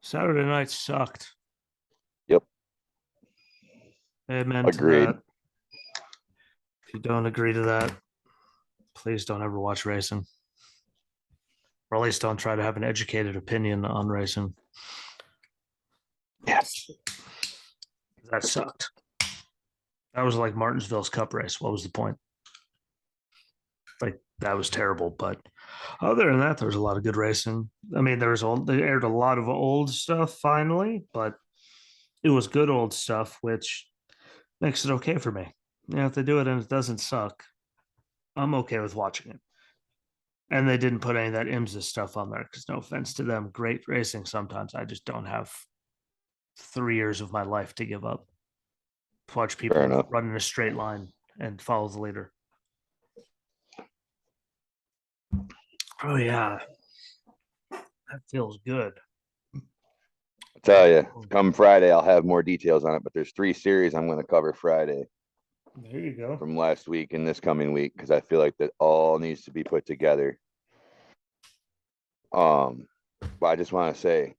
Saturday night sucked. Yep, Amen to agreed. that. If you don't agree to that, please don't ever watch racing. Or at least don't try to have an educated opinion on racing. Yes. That sucked. That was like Martinsville's Cup race. What was the point? Like that was terrible. But other than that, there was a lot of good racing. I mean, they aired a lot of old stuff finally, but it was good old stuff, which makes it okay for me. If they do it and it doesn't suck, I'm okay with watching it. And they didn't put any of that IMSA stuff on there because no offense to them, great racing sometimes. I just don't have 3 years of my life to give up to watch Fair people enough. run in a straight line and follow the leader. Oh yeah, that feels good. I tell you, come Friday, I'll have more details on it. But there's 3 series I'm going to cover Friday There you go. from last week and this coming week because I feel like that all needs to be put together. But I just want to say,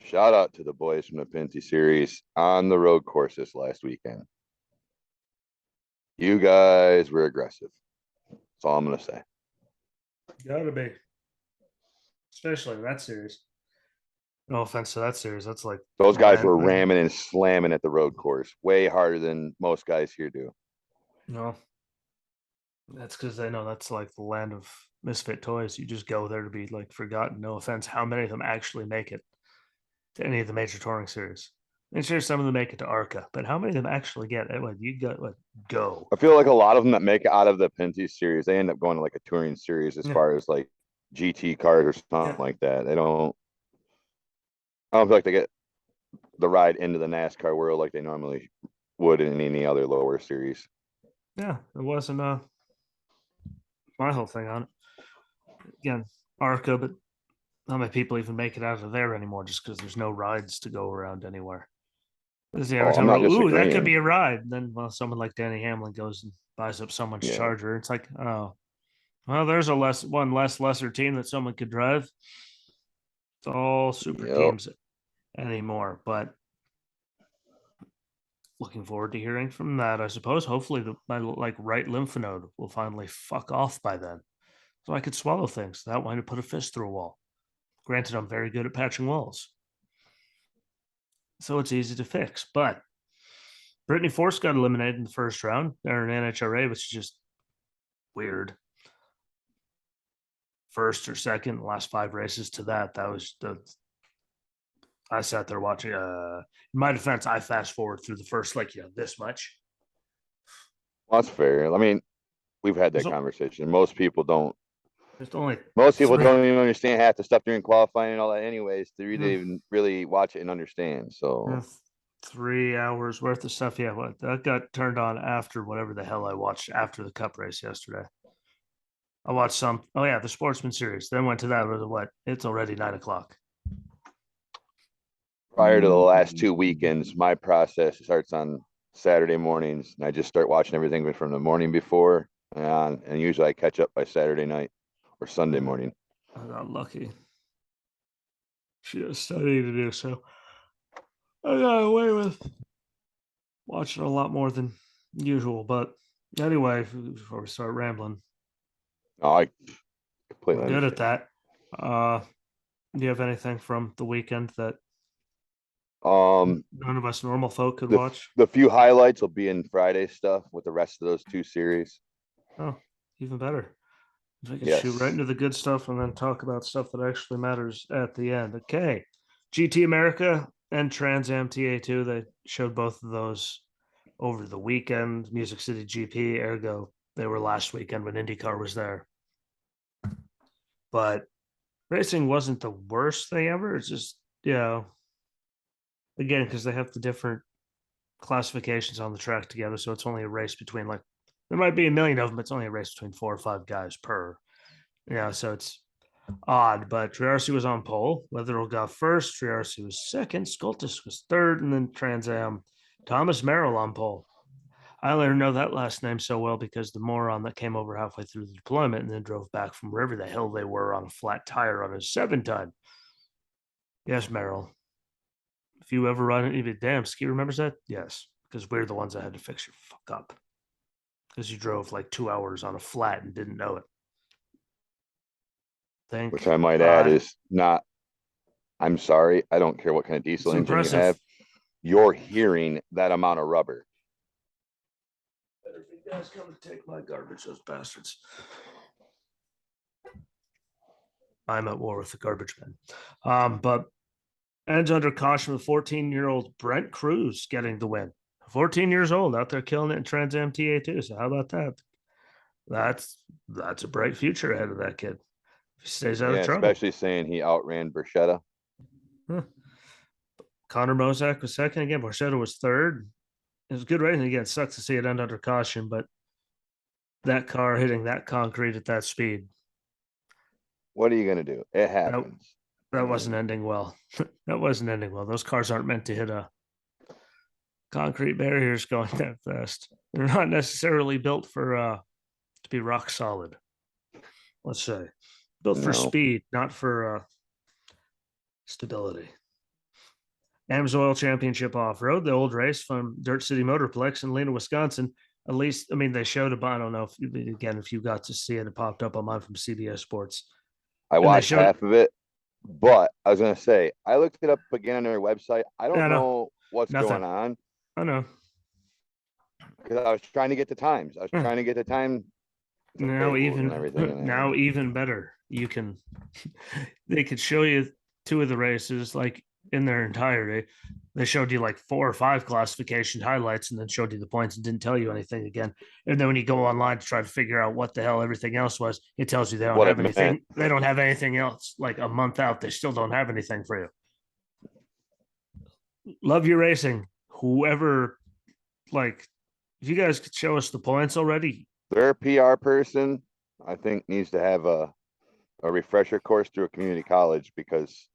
shout out to the boys from the Pinty series on the road course this last weekend. You guys were aggressive. That's all I'm going to say. Gotta be, especially in that series. No offense to that series. That's like Those the guys land. were ramming and slamming at the road course way harder than most guys here do. No, that's because they know that's like the land of misfit toys. You just go there to be like forgotten. No offense. How many of them actually make it to any of the major touring series? And sure, some of them make it to ARCA, but how many of them actually get it? What you got? What go? I feel like a lot of them that make it out of the Pinty series, they end up going to like a touring series as Yeah, far as like GT cars or yeah, something like that. I don't feel like they get the ride into the NASCAR world like they normally would in any other lower series. yeah. It wasn't my whole thing on it. Again, ARCA, but not many people even make it out of there anymore just because there's no rides to go around anywhere. Because every Oh, I'm time we're not like, ooh, that could disagreeing. be a ride. And then, well, someone like Danny Hamlin goes and buys up someone's Yeah. charger. It's like, oh, well, there's one less lesser team that someone could drive. It's all super Yep. teams anymore. But looking forward to hearing from that. I suppose. Hopefully, my like right lymph node will finally fuck off by then, so I could swallow things without wanting to put a fist through a wall. Granted, I'm very good at patching walls, so it's easy to fix. But Brittany Force got eliminated in the first round. They're in NHRA, which is just weird. First or second, last 5 races to that. That was the I sat there watching. In my defense, I fast forward through the first this much. Well, that's fair. I mean, we've had that There's, conversation. Most people don't. there's only Most people three. don't even understand half the stuff during qualifying and all that, anyways. To Hmm, really even really watch it and understand. yeah, So 3 hours worth of stuff. Yeah, what that got turned on after whatever the hell I watched after the Cup race yesterday. I watched some. Oh yeah, the Sportsman Series. Then went to that. Was what? It's already 9 o'clock. prior to the last 2 weekends, my process starts on Saturday mornings, and I just start watching everything from the morning before, and usually I catch up by Saturday night or Sunday morning. I got lucky. She has studying to do, so I got away with watching a lot more than usual. But anyway, before we start rambling, No, I completely we're good at understand. that. Uh, do you have anything from the weekend that Um, none of us normal folk could the watch? the few highlights will be in Friday stuff with the rest of those 2 series. Oh, even better. If I could shoot right Yes, into the good stuff and then talk about stuff that actually matters at the end. Okay. GT America and Trans Am TA2, they showed both of those over the weekend. Music City GP, ergo, they were last weekend when IndyCar was there. But racing wasn't the worst thing ever. It's just, again, because they have the different classifications on the track together. So it's only a race between there might be a million of them. It's only a race between 4 or 5 guys per. Yeah, so it's odd. But Triarci was on pole. Weatherall got first. Triarci was second. Skoltis was third. And then Trans Am, Thomas Merrill on pole. I only know that last name so well because the moron that came over halfway through the deployment and then drove back from wherever the hell they were on a flat tire on his 7-ton. Yes, Merrill. If you ever run it, damn, Ski remembers that? Yes, because we're the ones that had to fix your fuck up because you drove like 2 hours on a flat and didn't know it. which Thank I might add God. is not, I'm sorry, I don't care what kind of It's diesel engine you impressive. have. You're hearing that amount of rubber. Better if you guys come to take my garbage, those bastards. I'm at war with the garbage men. But ends under caution with 14-year-old Brent Cruz getting the win. 14 years old out there killing it in Trans Am TA2. So how about that? That's a bright future ahead of that kid. If he stays out Yeah, of trouble. especially saying he outran Berchetta. Huh. Connor Mozak was second again. Borchetta was third. It was good racing again. It sucks to see it end under caution, but that car hitting that concrete at that speed, What are you going to do? It that, happens. that wasn't ending well. That wasn't ending well. Those cars aren't meant to hit a concrete barriers going that fast. They're not necessarily built for to be rock solid. Let's say built for No, speed, not for stability. AMSOIL Championship Off Road, the old race from Dirt City Motorplex in Lena, Wisconsin. At least, I mean, they showed I don't know if you got to see it. It popped up on mine from CBS Sports, I and they watched showed. half of it, but I was going to say, I looked it up again on their website. I don't I know know what's nothing. going on I know. because I was trying to get the times. I was trying to get the time Now tables and even everything. now even better. You can they could show you two of the races like in their entirety. They showed you like 4 or 5 classification highlights and then showed you the points and didn't tell you anything again. And then when you go online to try to figure out what the hell everything else was, it tells you they don't What it have meant. anything. They don't have anything else. Like a month out, they still don't have anything for you. Love your racing. Whoever, like, if you guys could show us the points already, Their PR person, I think, needs to have a refresher course through a community college because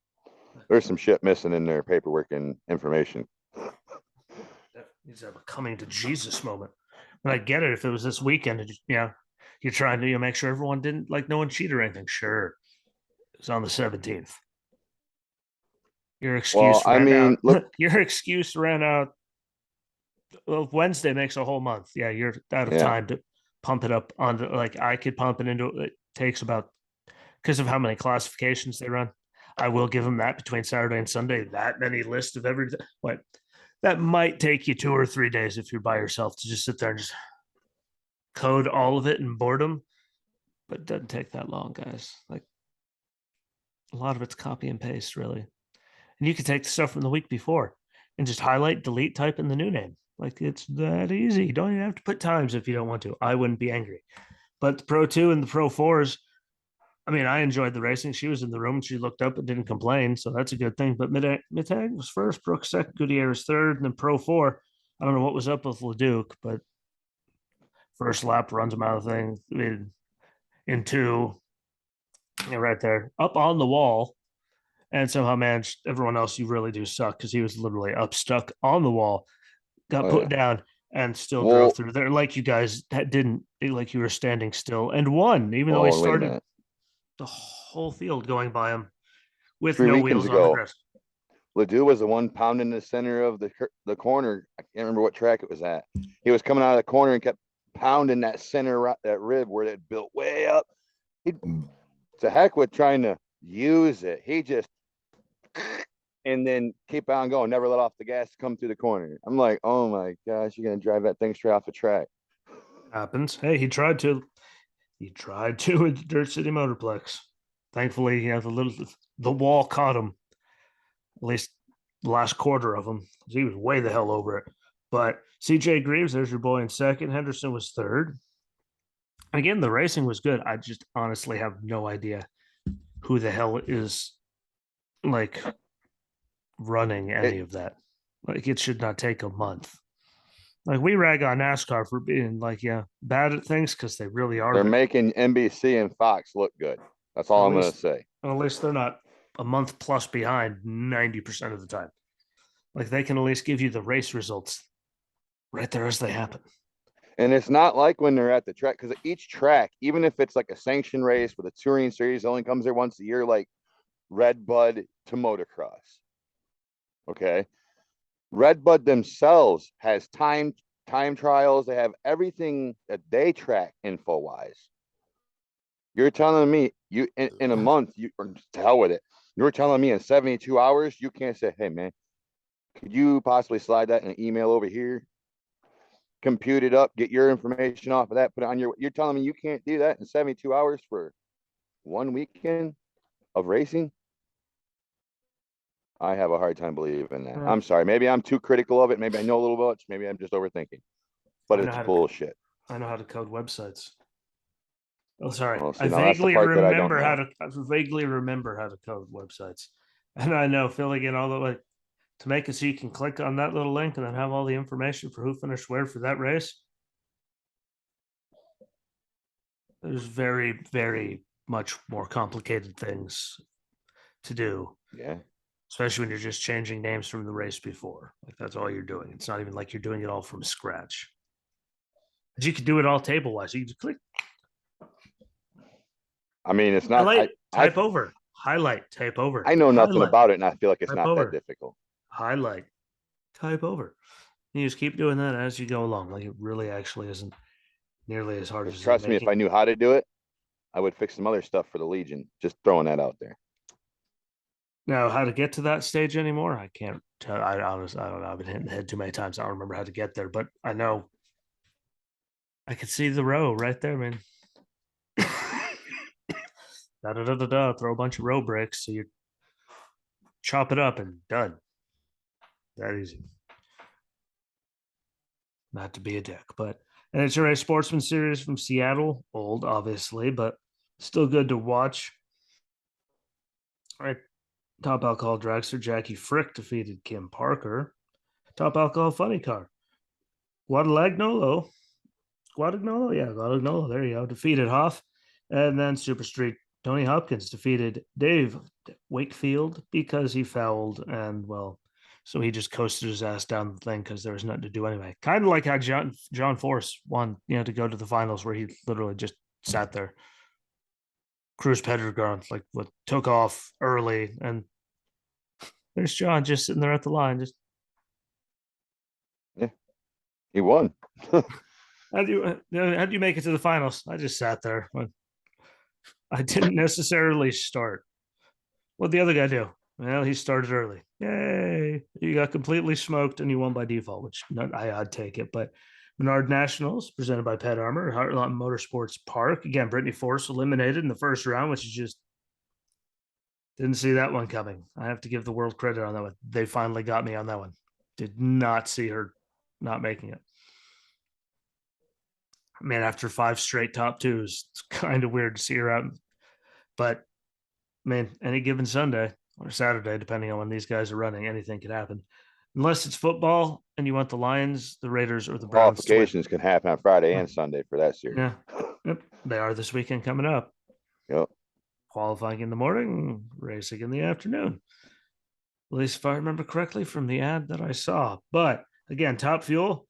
there's some shit missing in their paperwork and information. that needs to have a coming to Jesus moment. And I get it if it was this weekend, you're trying to make sure everyone didn't like no one cheated or anything. Sure, it's on the 17th. Your Well, excuse I ran mean, out. look, Your excuse ran out. Well, Wednesday makes a whole month. Yeah, you're out of yeah, time to pump it up on the like I could pump it into it takes about because of how many classifications they run. I will give them that between Saturday and Sunday. That many list of everything. What that might take you 2 or 3 days if you're by yourself to just sit there and just code all of it in boredom. But it doesn't take that long, guys. Like a lot of it's copy and paste, really. And you can take the stuff from the week before and just highlight, delete, type in the new name. Like it's that easy. You don't even have to put times if you don't want to. I wouldn't be angry. But the Pro 2 and the Pro 4s, I mean, I enjoyed the racing. She was in the room. She looked up and didn't complain. So that's a good thing. But Mittag was first, Brooks second, Gutierrez third, and then Pro 4. I don't know what was up with Leduc, but first lap runs him out of the thing in two, right there, up on the wall, and somehow managed everyone else. You really do suck because he was literally up, stuck on the wall, got oh, put yeah. down, and still drove Well, through there like you guys didn't, like you were standing still and won, even though he oh, wait a started minute. the whole field going by him with Three no weekends wheels on the ago, grass. Ledoux was the one pounding the center of the corner. I can't remember what track it was at. He was coming out of the corner and kept pounding that center, that rib where it built way up. He, to heck with trying to use it. He just and then keep on going, never let off the gas to come through the corner. I'm like, oh my gosh, you're gonna drive that thing straight off the track. Happens. Hey, he tried to. He tried to at Dirt City Motorplex. Thankfully, the wall caught him. At least the last quarter of him. He was way the hell over it. But CJ Greaves, there's your boy in second. Henderson was third. Again, the racing was good. I just honestly have no idea who the hell is like running any of that. Like it should not take a month. Like we rag on NASCAR for being bad at things because they really are. They're making NBC and Fox look good. That's At all I'm gonna least say. at least they're not a month plus behind 90% of the time. Like they can at least give you the race results right there as they happen. And it's not like when they're at the track, because each track, even if it's like a sanction race with a touring series, only comes there once a year, like Red Bud to motocross. Okay. Red Bud themselves has time trials. They have everything that they track info wise. You're telling me you in a month, you or to hell with it. You're telling me in 72 hours, you can't say, hey man, could you possibly slide that in an email over here? Compute it up, get your information off of that, put it on you're telling me you can't do that in 72 hours for one weekend of racing? I have a hard time believing that. I'm sorry. Maybe I'm too critical of it. Maybe I know a little bit. Maybe I'm just overthinking. But it's bullshit. I know how to code websites. Oh, sorry. Well, see, I now that's the vaguely part that I don't remember how know. to. I vaguely remember how to code websites, and I know filling in all the way to make it so you can click on that little link and then have all the information for who finished where for that race. There's very, very much more complicated things to do. Yeah. Especially when you're just changing names from the race before. Like that's all you're doing. It's not even like you're doing it all from scratch. But you could do it all table wise. You can just click. I mean, it's not. Highlight, type over. Highlight, type over. I know nothing highlight, about it, and I feel like it's type not over. that difficult. Highlight, type over. You just keep doing that as you go along. Like it really actually isn't nearly as hard as trust me, if I knew how to do it, I would fix some other stuff for the Legion. Just throwing that out there. Now, how to get to that stage anymore? I can't tell. I honestly, I don't know. I've been hitting the head too many times. I don't remember how to get there, but I know I could see the row right there, man. Da da da da da. Throw a bunch of row bricks, so you chop it up and done. That easy. Not to be a dick, but NHRA Sportsman Series from Seattle, old obviously, but still good to watch. All right, top alcohol dragster Jackie Frick defeated Kim Parker. Top alcohol funny car Guadagnolo, Guadagnolo, there you go, defeated Hoff. And then Super Street Tony Hopkins defeated Dave Wakefield because he fouled, and well, so he just coasted his ass down the thing because there was nothing to do anyway. Kind of like how John Force won, to go to the finals where he literally just sat there. Cruz Pedregon what took off early, and there's John just sitting there at the line. Just yeah, he won. How do you make it to the finals? I just sat there. I didn't necessarily start. What'd the other guy do? Well, he started early. Yay. You got completely smoked and you won by default, which I'd take it. But Menard Nationals, presented by Pet Armor, Heartland Motorsports Park. Again, Brittany Force eliminated in the first round, which is just didn't see that one coming. I have to give the world credit on that one. They finally got me on that one. Did not see her not making it. Man, after 5 straight top twos, it's kind of weird to see her out. But man, any given Sunday or Saturday, depending on when these guys are running, anything could happen. Unless it's football and you want the Lions, the Raiders, or the Browns. Qualifications can happen on Friday and Sunday for that series. Yeah, yep. They are this weekend coming up. Yep. Qualifying in the morning, racing in the afternoon. At least if I remember correctly from the ad that I saw. But again, Top Fuel,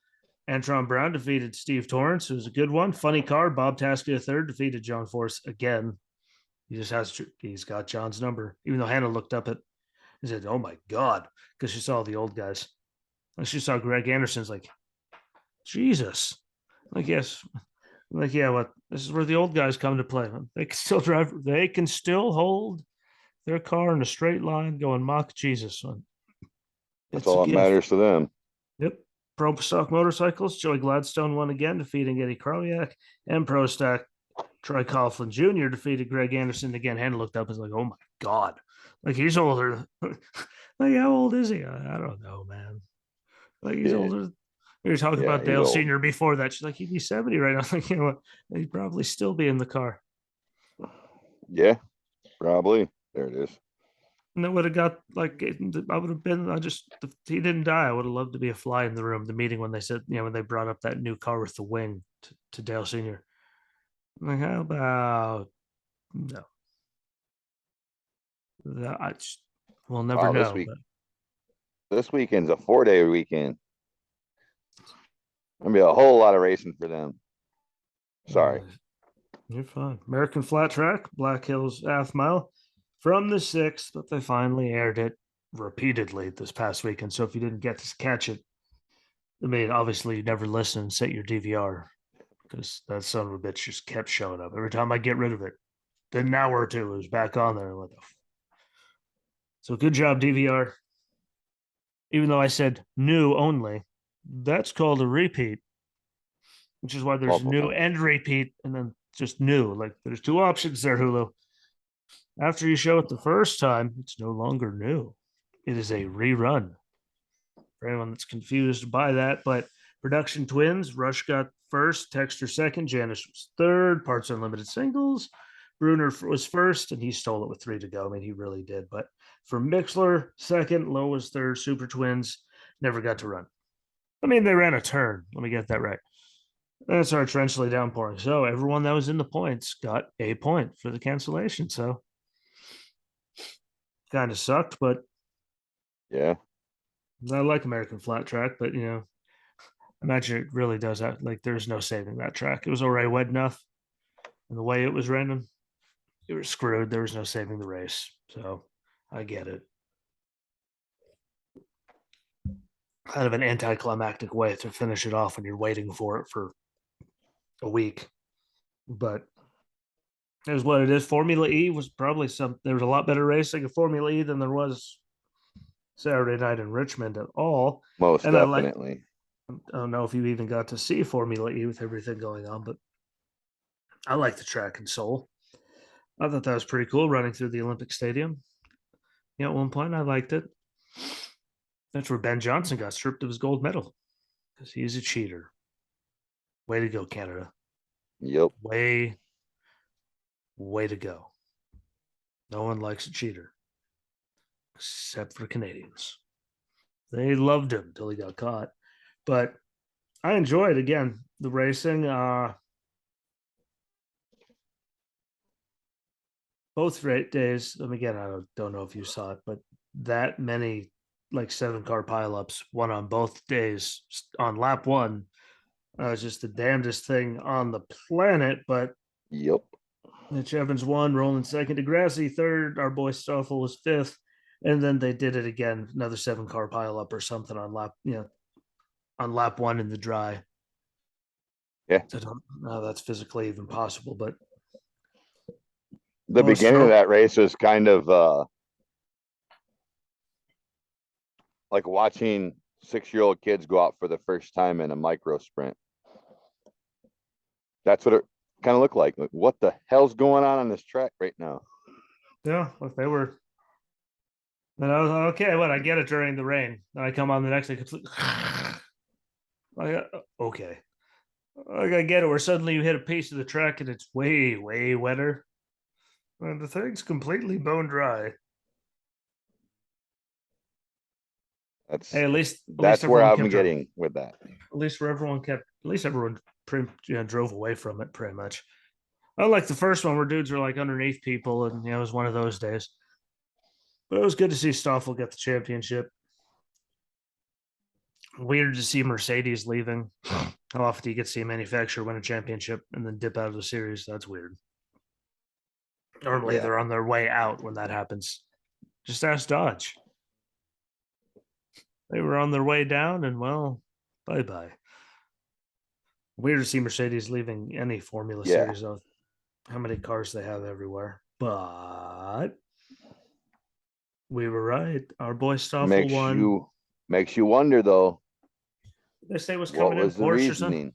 Antron Brown defeated Steve Torrance. It was a good one. Funny car, Bob Tasca III defeated John Force again. He's got John's number. Even though Hannah looked up at, he said, "Oh my God," because she saw the old guys. And she saw Greg Anderson's like, Jesus. Like, yes. Like, yeah, what? This is where the old guys come to play. They can still drive. They can still hold their car in a straight line going Mach Jesus. That's all that matters to them. Yep. Pro Stock Motorcycles, Joey Gladstone won again, defeating Eddie Kroliak. And Pro Stock, Troy Coughlin Jr. defeated Greg Anderson again. Hannah looked up and was like, "Oh my God." Like, he's older. Like, how old is he? I don't know, man. Like, he's older. We were talking about Dale Sr. before that. She's like, he'd be 70 right now. Like, you know what? He'd probably still be in the car. Yeah, probably. There it is. And that would have got, like, I would have been, he didn't die. I would have loved to be a fly in the room, the meeting when they said, when they brought up that new car with the wing to Dale Sr. I'm like, how about, no. We'll never know. This weekend's a 4-day weekend. Gonna be a whole lot of racing for them. Sorry. You're fine. American Flat Track, Black Hills Half Mile. from the 6th, but they finally aired it repeatedly this past weekend. So if you didn't get to catch it, I mean, obviously you never listen, set your DVR because that son of a bitch just kept showing up. Every time I get rid of it, then an hour or two, it was back on there. So good job, DVR. Even though I said new only, that's called a repeat, which is why there's new and repeat and then just new. Like there's two options there, Hulu. After you show it the first time, it's no longer new. It is a rerun. For anyone that's confused by that, but production twins, Rush got first, Texter second, Janice was third, Parts Unlimited singles. Bruner was first, and he stole it with 3 to go. I mean, he really did. But for Mixler, second, Lowe was third, Super Twins never got to run. I mean, they ran a turn. Let me get that right. And it started torrentially downpouring. So everyone that was in the points got a point for the cancellation. So kind of sucked, but Yeah. I like American Flat Track, but imagine it really does that. Like, there's no saving that track. It was already wet enough, and the way it was raining, you were screwed. There was no saving the race. So I get it. Kind of an anticlimactic way to finish it off when you're waiting for it for a week. But it is what it is. Formula E was probably there was a lot better racing at Formula E than there was Saturday night in Richmond at all. Most And definitely. I don't know if you even got to see Formula E with everything going on, but I like the track in Seoul. I thought that was pretty cool running through the Olympic Stadium. At one point, I liked it. That's where Ben Johnson got stripped of his gold medal because he's a cheater. Way to go, Canada. Yep. Way to go. No one likes a cheater except for Canadians. They loved him until he got caught. But I enjoyed, again, the racing. Both days. Again, I don't know if you saw it, but that many like 7-car pileups, one on both days on lap one. Was just the damnedest thing on the planet. But Yep. Mitch Evans won, Roland second, DeGrassi third, our boy Stoffel was fifth, and then they did it again, another 7-car pileup or something on lap one in the dry. Yeah. I don't know that's physically even possible, but the beginning of that race was kind of like watching 6-year-old kids go out for the first time in a micro sprint. That's what it kind of looked like. What the hell's going on this track right now? Yeah, if they were. And I was like, okay, I get it during the rain. Then I come on the next day, completely. Okay. I get it. Where suddenly you hit a piece of the track and it's way, way wetter. And the thing's completely bone dry. Hey, at least where I'm getting with that. At least everyone drove away from it pretty much. I like the first one where dudes were like underneath people, and it was one of those days. But it was good to see Stoffel get the championship. Weird to see Mercedes leaving. How often do you get to see a manufacturer win a championship and then dip out of the series? That's weird. Normally they're on their way out when that happens. Just ask Dodge. They were on their way down, and well, bye-bye. Weird to see Mercedes leaving any Formula Series of how many cars they have everywhere. But we were right. Our boy Stoffel won. Makes you wonder, though. They say was coming in Porsche or something.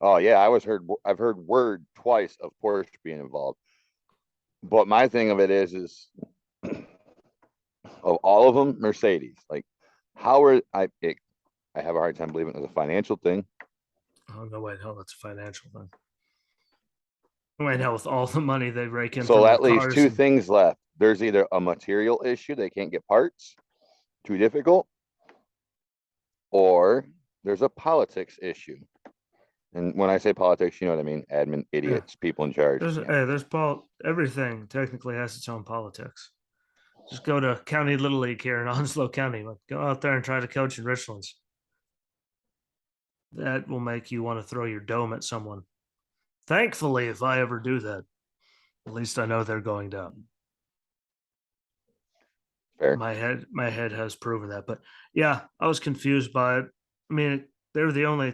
Oh yeah, I've heard word twice of Porsche being involved. But my thing of it is of all of them, Mercedes. Like, how are I have a hard time believing it was a financial thing. Oh no way, hell, that's a financial thing. Wait, hell, with all the money they rake in. So that leaves two things left. There's either a material issue, they can't get parts, too difficult, or there's a politics issue. And when I say politics, you know what I mean? Admin idiots, people in charge. Everything technically has its own politics. Just go to County Little League here in Onslow County. Go out there and try to coach in Richlands. That will make you want to throw your dome at someone. Thankfully, if I ever do that, at least I know they're going down. Fair. My head has proven that. But yeah, I was confused by it. I mean, there's only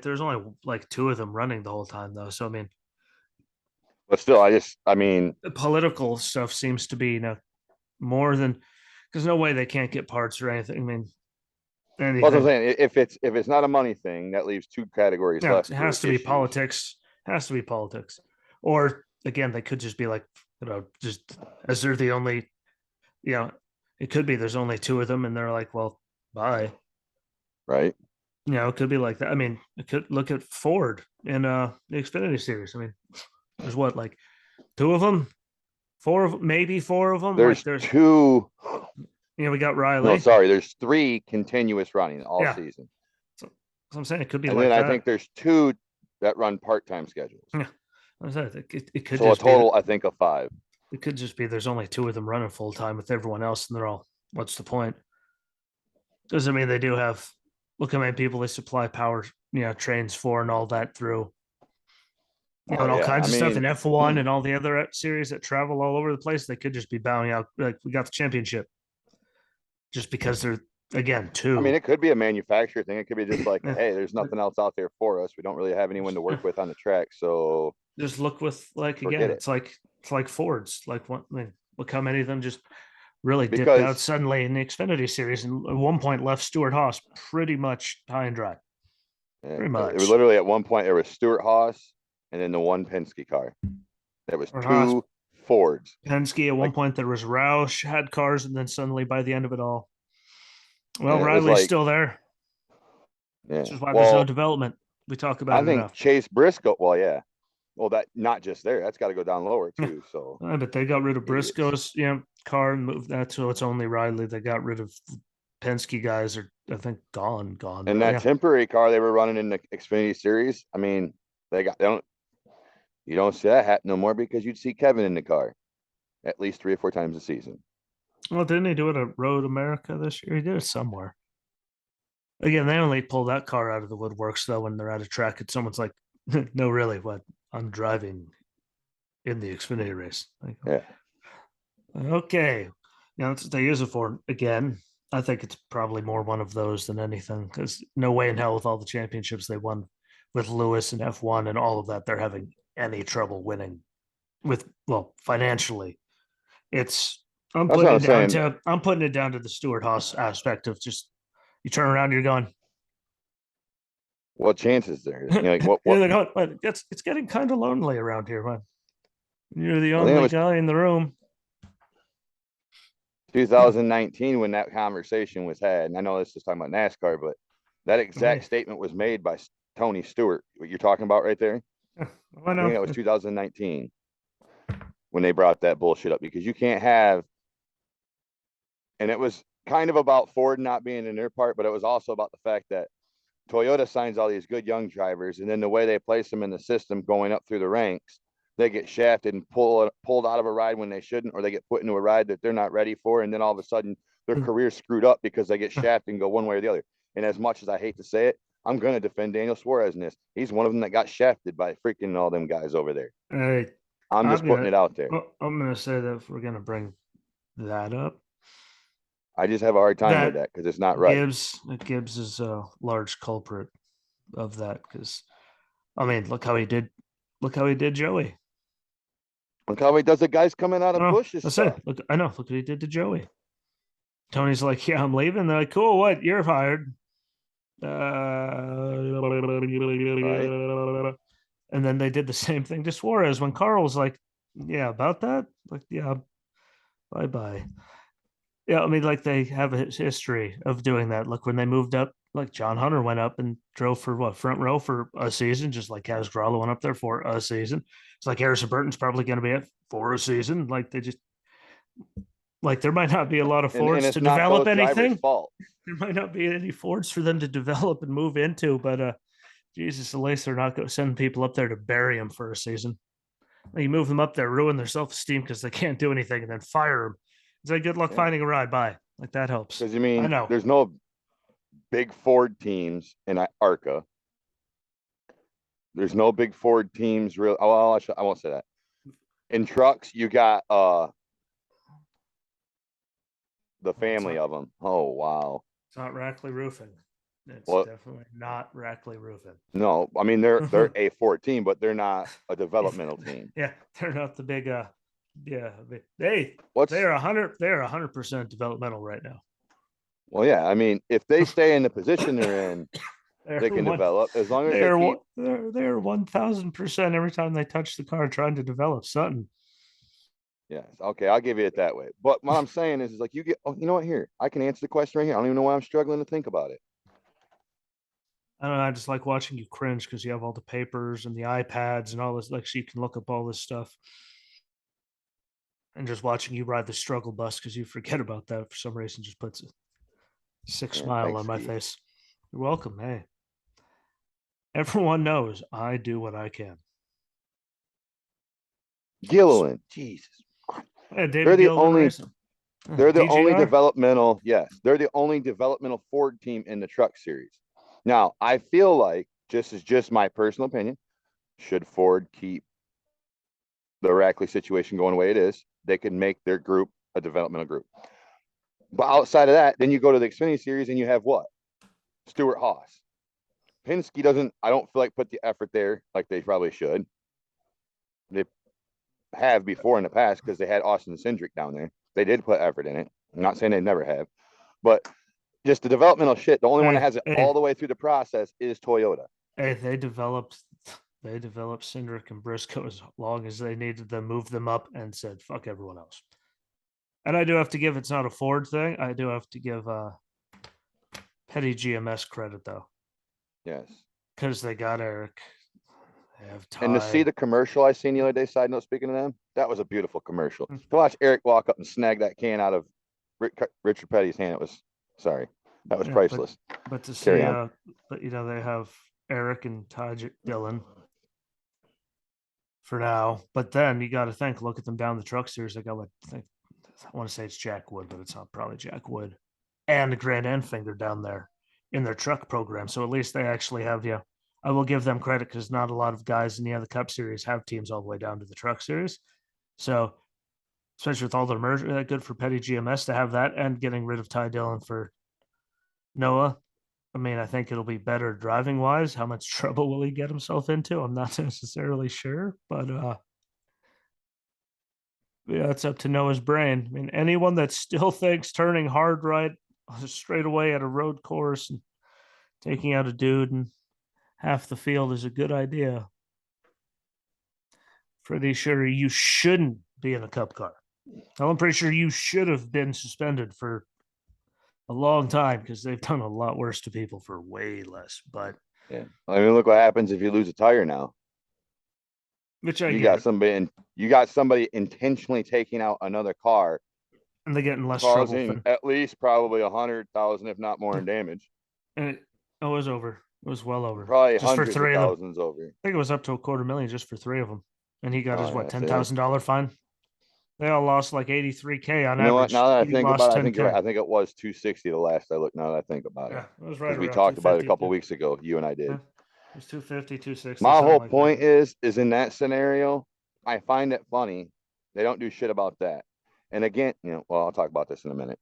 like two of them running the whole time though. So I mean, But still, I mean, the political stuff seems to be, more than, because no way they can't get parts or anything. I mean, what I'm anything. saying, if it's not a money thing, that leaves two categories No, it left has for to be issues. politics. It has to be politics. Or again, they could just be like, just as they're the only, you know, it could be there's only two of them and they're like, well, bye. Right. It could be like that. I mean, it could look at Ford in the Xfinity series. I mean, there's what, like two of them, maybe four of them. Like There's there's, two. we got No, Riley. sorry. There's three continuous running all Yeah. season. So I'm saying it could be And like then I that. think there's two that run part-time schedules. Yeah. I said it could So a just be total, I think, of five. it could just be there's only two of them running full time with everyone else, and they're all, what's the point? Doesn't mean they do have, look how many people they supply power, trains for and all that through, Oh and all yeah. I kinds of stuff in mean, F1 and all the other series that travel all over the place. They could just be bowing out like we got the championship just because they're, again, I mean, two. it could be a manufacturer thing. It could be just like, Yeah. hey, there's nothing else out there for us. We don't really have anyone to work with on the track, so Just look with, like, again, forget it. it's like Fords. Like, what? I mean, look how many of them just really dipped out Because suddenly in the Xfinity series, and at one point left Stuart Haas pretty much high and dry. Pretty it was much. literally at one point there was Stuart Haas and then the one Penske car. There was Or Haas, two Fords. Penske. At one Like, point there was Roush had cars, and then suddenly by the end of it all, well, and it was Riley's like, still there, which yeah. is why there's no Well, development. We talk about I it think enough. Chase Briscoe. Well, yeah. Well, that not just there. That's got to go down lower Yeah. too. So But they got rid of idiots. Briscoe's car and moved that, so it's only Riley. They got rid of Penske guys are, I think, gone. And But that yeah, temporary car they were running in the Xfinity series. I mean, they don't. You don't see that happen no more because you'd see Kevin in the car at least 3 or 4 times a season. well, didn't he do it at Road America this year? He did it somewhere. Again, they only pull that car out of the woodworks though when they're at a track and someone's like, "No, really, what? I'm driving in the Xfinity race." Like, Yeah. okay, that's what they use it for. Again, I think it's probably more one of those than anything, because no way in hell with all the championships they won with Lewis and F1 and all of that, they're having any trouble winning with, well, financially. It's I'm That's what putting I'm it down saying. to I'm putting it down to the Stewart Haas aspect of just, you turn around, you're going. What chances there? You know, like what? They're going, but it's getting kind of lonely around here, man. You're the I think it only was guy in the room. 2019 when that conversation was had. And I know this is talking about NASCAR, but that Hey, exact statement was made by Tony Stewart. What you're talking about right there? I I think know. that was 2019 when they brought that bullshit up because you can't have. And it was kind of about Ford not being in their part, but it was also about the fact that Toyota signs all these good young drivers, and then the way they place them in the system going up through the ranks, they get shafted and pulled out of a ride when they shouldn't, or they get put into a ride that they're not ready for, and then all of a sudden their career's screwed up because they get shafted and go one way or the other. And as much as I hate to say it, I'm going to defend Daniel Suarez in this. He's one of them that got shafted by freaking all them guys over there. Hey, I'm just putting it out there. I'm gonna say that if we're gonna bring that up, I just have a hard time with that that because it's not right. Gibbs is a large culprit of that, because I mean, look how he did Joey. Look how he does the guys coming out of Oh, Bush's that's stuff. it. Look, I know. Look what he did to Joey. Tony's like, yeah, I'm leaving. They're like, cool, what? You're hired. Right? And then they did the same thing to Suarez when Carl was like, yeah, about that. Like, yeah, bye bye. Yeah, I mean, like they have a history of doing that. Look, when they moved up, like John Hunter went up and drove for what, front row for a season, just like Kaz Grala went up there for a season. It's like Harrison Burton's probably going to be it for a season. Like they just, like there might not be a lot of And Fords it's to not develop those drivers' anything. fault. There might not be any Fords for them to develop and move into, but Jesus, at least they're not going to send people up there to bury them for a season. You move them up there, ruin their self esteem because they can't do anything, and then fire them. Say good luck Yeah. finding a ride. Bye. Like that helps. Because, I I mean, know. there's no big Ford teams in ARCA. There's no big Ford teams real. Oh, I won't say that. In trucks, you got the family of them. Oh, wow. It's not Rackley Roofing. It's Well, definitely not Rackley Roofing. no, I mean, they're a 14, but they're not a developmental team. Yeah, they're not the big yeah, What's they're 100% developmental right now. Well, yeah, I mean, if they stay in the position they're in, They're they can one, develop as long as they they are keep. they're 1000% every time they touch the car trying to develop something. Yes, okay, I'll give you it that way. But what I'm saying is like you get. Oh, you know what? Here, I can answer the question right here. I don't even know why I'm struggling to think about it. I don't know. I just like watching you cringe because you have all the papers and the iPads and all this, like, so you can look up all this stuff. And just watching you ride the struggle bus because you forget about that for some reason just puts a sick Yeah, smile thanks, on my Steve. face. You're welcome. Hey, everyone knows I do what I can. Gilliland, Jesus, Hey, they're David the Gilliland only. racing. They're the only DGR. developmental. Yes, they're the only developmental Ford team in the Truck Series. Now, I feel like just my personal opinion. Should Ford keep the Rackley situation going the way it is, they could make their group a developmental group. But outside of that, then you go to the Xfinity Series and you have what? Stuart Haas. Penske doesn't, I don't feel like put the effort there like they probably should. They have before in the past because they had Austin Cindric down there. They did put effort in it. I'm not saying they never have, but just the developmental shit. The only one that has it all the way through the process is Toyota. Hey, they developed Cindric and Briscoe as long as they needed to move them up and said fuck everyone else. And I do have to give, it's not a Ford thing. I do have to give Petty GMS credit though. Yes. Because they got Eric. They have Ty. And to see the commercial I seen the other day, side note, speaking of them, that was a beautiful commercial. To watch Eric walk up and snag that can out of Richard Petty's hand, it was, sorry, that was priceless. But to see, but you know, they have Eric and Ty Dillon for now. But then you got to think, look at them down the Truck Series. They got like, I want to say it's Jack Wood, but it's not probably Jack Wood and Grant Enfinger down there in their truck program. So at least they actually have, yeah, I will give them credit because not a lot of guys in the other Cup Series have teams all the way down to the Truck Series. So, especially with all the merger, good for Petty GMS to have that and getting rid of Ty Dillon for Noah. I mean, I think it'll be better driving wise. How much trouble will he get himself into? I'm not necessarily sure, but yeah, it's up to Noah's brain. I mean, anyone that still thinks turning hard right straight away at a road course and taking out a dude and half the field is a good idea. Pretty sure you shouldn't be in a cup car. I'm pretty sure you should have been suspended for a long time because they've done a lot worse to people for way less. But yeah, I mean, look what happens if you lose a tire now. Which I you get. got somebody intentionally taking out another car, and they get in less causing trouble. At least probably 100,000, if not more, in damage. And it was over. It was well over. Probably just hundreds for three of of thousands them. over. I think it was up to $250,000 just for three of them, and he got his yeah, $10,000 fine. They all lost like $83,000 on you know average. What? Now that I He think lost about it, 10K. you're right. I think it was 260 the last I looked. Now that I think about Yeah, it, it was right because we around talked about it a 250. couple of weeks ago. You and I did. Yeah. It was 250, 260. My whole like point that. is in that scenario, I find it funny they don't do shit about that. And again, well, I'll talk about this in a minute.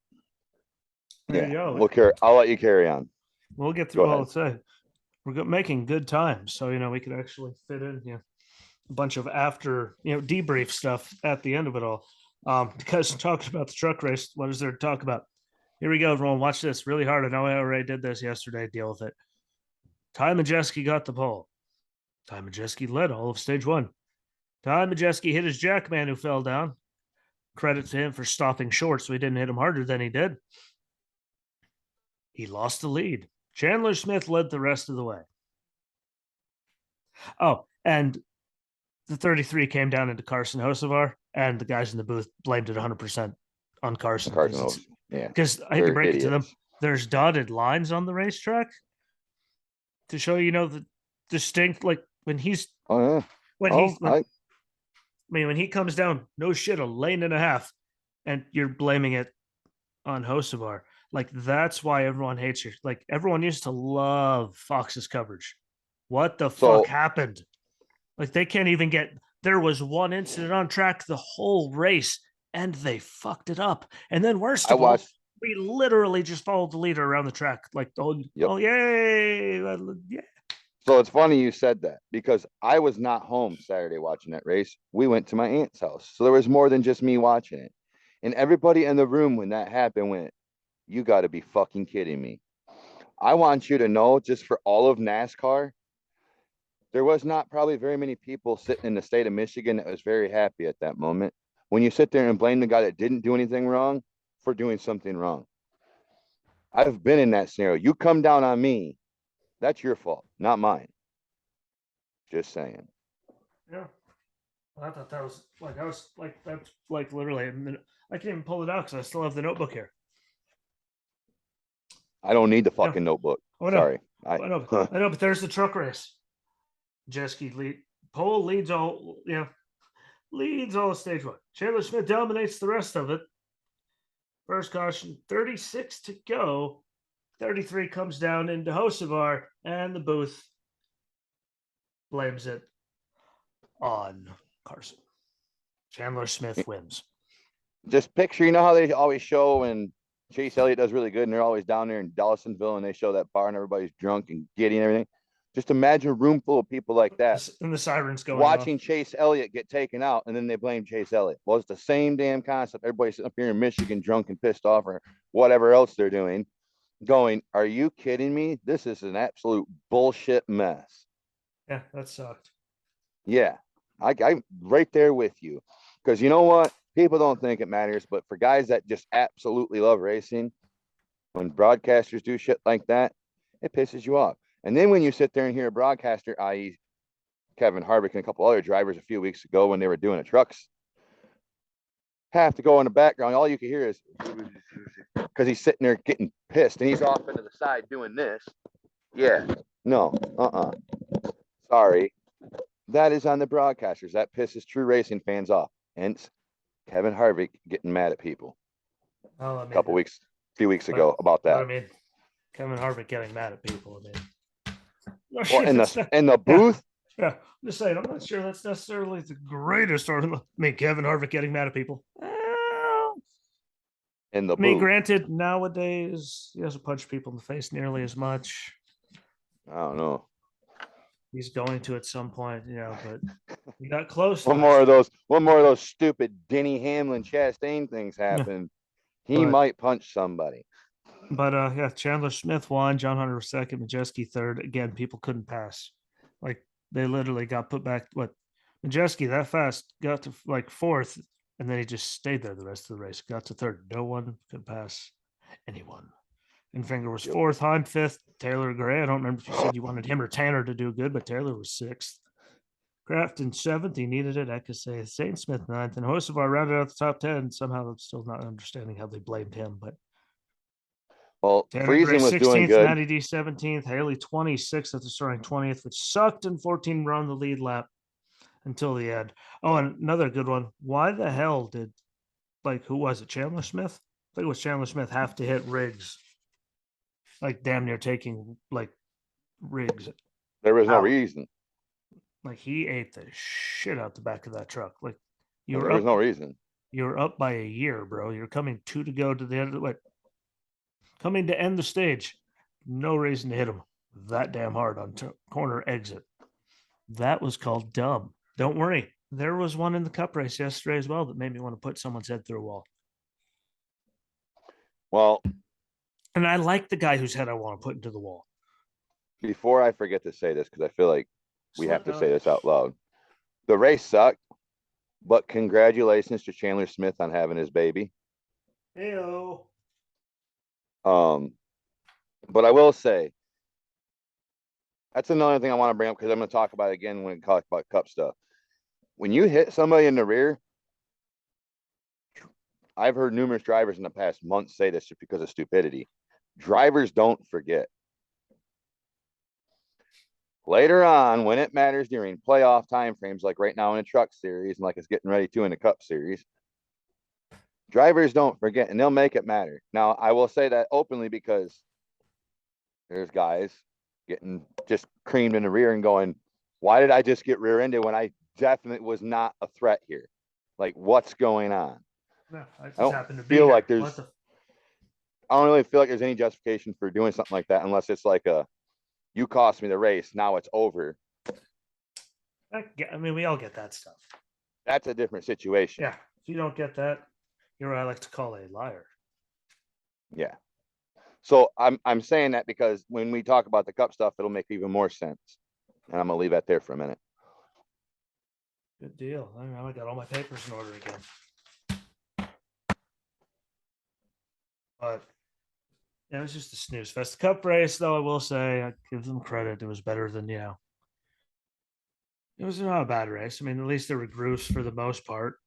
There Yeah, I'll let you carry on. We'll get through. Well, let's say we're making good time, so we could actually fit in a bunch of after debrief stuff at the end of it all. Because talking about the truck race, what is there to talk about? Here we go, everyone. Watch this really hard. I know I already did this yesterday. Deal with it. Ty Majeski got the pole. Ty Majeski led all of stage one. Ty Majeski hit his jackman who fell down. Credit to him for stopping short so he didn't hit him harder than he did. He lost the lead. Chandler Smith led the rest of the way. Oh, and the 33 came down into Carson Hocevar, and the guys in the booth blamed it 100% on Carson. Yeah. Because I hate to break it to them, there's dotted lines on the racetrack to show the distinct, like when he's when he comes down, no shit, a lane and a half, and you're blaming it on Hocevar. Like that's why everyone hates you. Like everyone used to love Fox's coverage. What the fuck happened? Like they can't even get. There was one incident on track the whole race, and they fucked it up. And then worst of all, We literally just followed the leader around the track, like the whole. Yep. Oh yay! Yeah. So it's funny you said that because I was not home Saturday watching that race. We went to my aunt's house. So there was more than just me watching it. And everybody in the room when that happened went, you got to be fucking kidding me. I want you to know, just for all of NASCAR, there was not probably very many people sitting in the state of Michigan that was very happy at that moment. When you sit there and blame the guy that didn't do anything wrong for doing something wrong. I've been in that scenario. You come down on me, that's your fault, not mine. Just saying. Yeah. Well, I thought that was like that's like literally a minute. I can't even pull it out because I still have the notebook here. I don't need the Yeah. fucking notebook. Oh no. Sorry. I know. I know, but there's the truck race. Jeske lead. Pole leads all. Yeah. Leads all of stage one. Chandler Smith dominates the rest of it. First caution, 36 to go. 33 comes down into Hocevar, and the booth blames it on Carson. Chandler Smith wins. Just picture, you know how they always show when Chase Elliott does really good and they're always down there in Dallasonville and they show that bar and everybody's drunk and giddy and everything. Just imagine a room full of people like that And the sirens going watching off. Chase Elliott get taken out and then they blame Chase Elliott. Well, it's the same damn concept. Everybody's sitting up here in Michigan drunk and pissed off or whatever else they're doing, going, are you kidding me? This is an absolute bullshit mess. Yeah, that sucked. Yeah, I'm right there with you. Because you know what? People don't think it matters, but for guys that just absolutely love racing, when broadcasters do shit like that, it pisses you off. And then when you sit there and hear a broadcaster, i.e., Kevin Harvick and a couple other drivers a few weeks ago when they were doing the trucks, have to go in the background. All you can hear is because he's sitting there getting pissed and he's off into the side doing this. Yeah, no, sorry. That is on the broadcasters. That pisses true racing fans off. Hence, Kevin Harvick getting mad at people a few weeks ago about that. I mean, Kevin Harvick getting mad at people. I mean, well, in the booth. Yeah, I'm just saying. I'm not sure that's necessarily the greatest. Or I mean, Kevin Harvick getting mad at people. In the I mean, booth. granted, nowadays he doesn't punch people in the face nearly as much. I don't know. He's going to at some point, but he got close. One more of those stupid Denny Hamlin Chastain things happen. Yeah. He might punch somebody. But yeah, Chandler Smith won, John Hunter was second, Majeski third. Again, people couldn't pass. Like they literally got put back. What Majeski that fast got to like fourth, and then he just stayed there the rest of the race. Got to third. No one could pass anyone. And Finger was fourth, Hahn fifth, Taylor Gray. I don't remember if you said you wanted him or Tanner to do good, but Taylor was sixth. Kraft in seventh, he needed it. I could say Saint Smith ninth, and Hocevar rounded out the top 10. Somehow I'm still not understanding how they blamed him, but well, Tanner Friesen Gray, was 16th, doing good. Matty D 17th, Haley 26th after starting 20th, which sucked, and 14 were on the lead lap until the end. Oh, and another good one. Why the hell did who was it? Chandler Smith? I think it was Chandler Smith have to hit Riggs. Like damn near taking Riggs. There was no reason. Like he ate the shit out the back of that truck. Like there was no reason. You're up by a year, bro. You're coming 2 to go to the end of the coming to end the stage. No reason to hit him that damn hard on corner exit. That was called dumb. Don't worry. There was one in the cup race yesterday as well that made me want to put someone's head through a wall. Well, and I like the guy whose head I want to put into the wall. Before I forget to say this, because I feel like we have to say this out loud. The race sucked, but congratulations to Chandler Smith on having his baby. Heyo. But I will say, that's another thing I want to bring up because I'm going to talk about it again when we talk about cup stuff. When you hit somebody in the rear, I've heard numerous drivers in the past months say this just because of stupidity. Drivers don't forget. Later on, when it matters during playoff timeframes, like right now in a truck series and like it's getting ready to in the cup series, drivers don't forget and they'll make it matter. Now, I will say that openly because there's guys getting just creamed in the rear and going, why did I just get rear-ended when I definitely was not a threat here? Like, what's going on? Yeah, I don't feel like there's I don't really feel like there's any justification for doing something like that unless it's like you cost me the race, now it's over. I mean, we all get that stuff. That's a different situation. Yeah. If you don't get that, you're what I like to call a liar. Yeah. So I'm saying that because when we talk about the cup stuff, it'll make even more sense. And I'm gonna leave that there for a minute. Good deal. I got all my papers in order again. But yeah, it was just a snooze fest. The cup race, though, I will say, I give them credit. It was better than, it was not a bad race. I mean, at least there were grooves for the most part.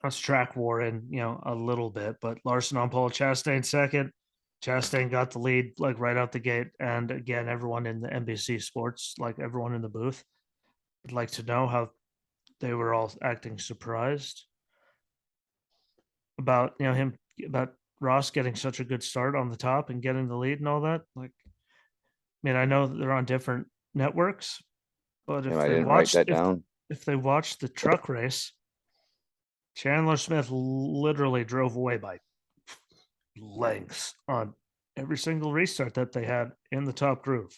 Us track war in, a little bit, but Larson on pole, Chastain second. Chastain got the lead like right out the gate. And again, everyone in the NBC Sports, like everyone in the booth, would like to know how they were all acting surprised about him, about Ross getting such a good start on the top and getting the lead and all that. Like, I mean, I know they're on different networks, but if I they didn't write watched that down. if they watched the truck race, Chandler Smith literally drove away by lengths on every single restart that they had in the top groove.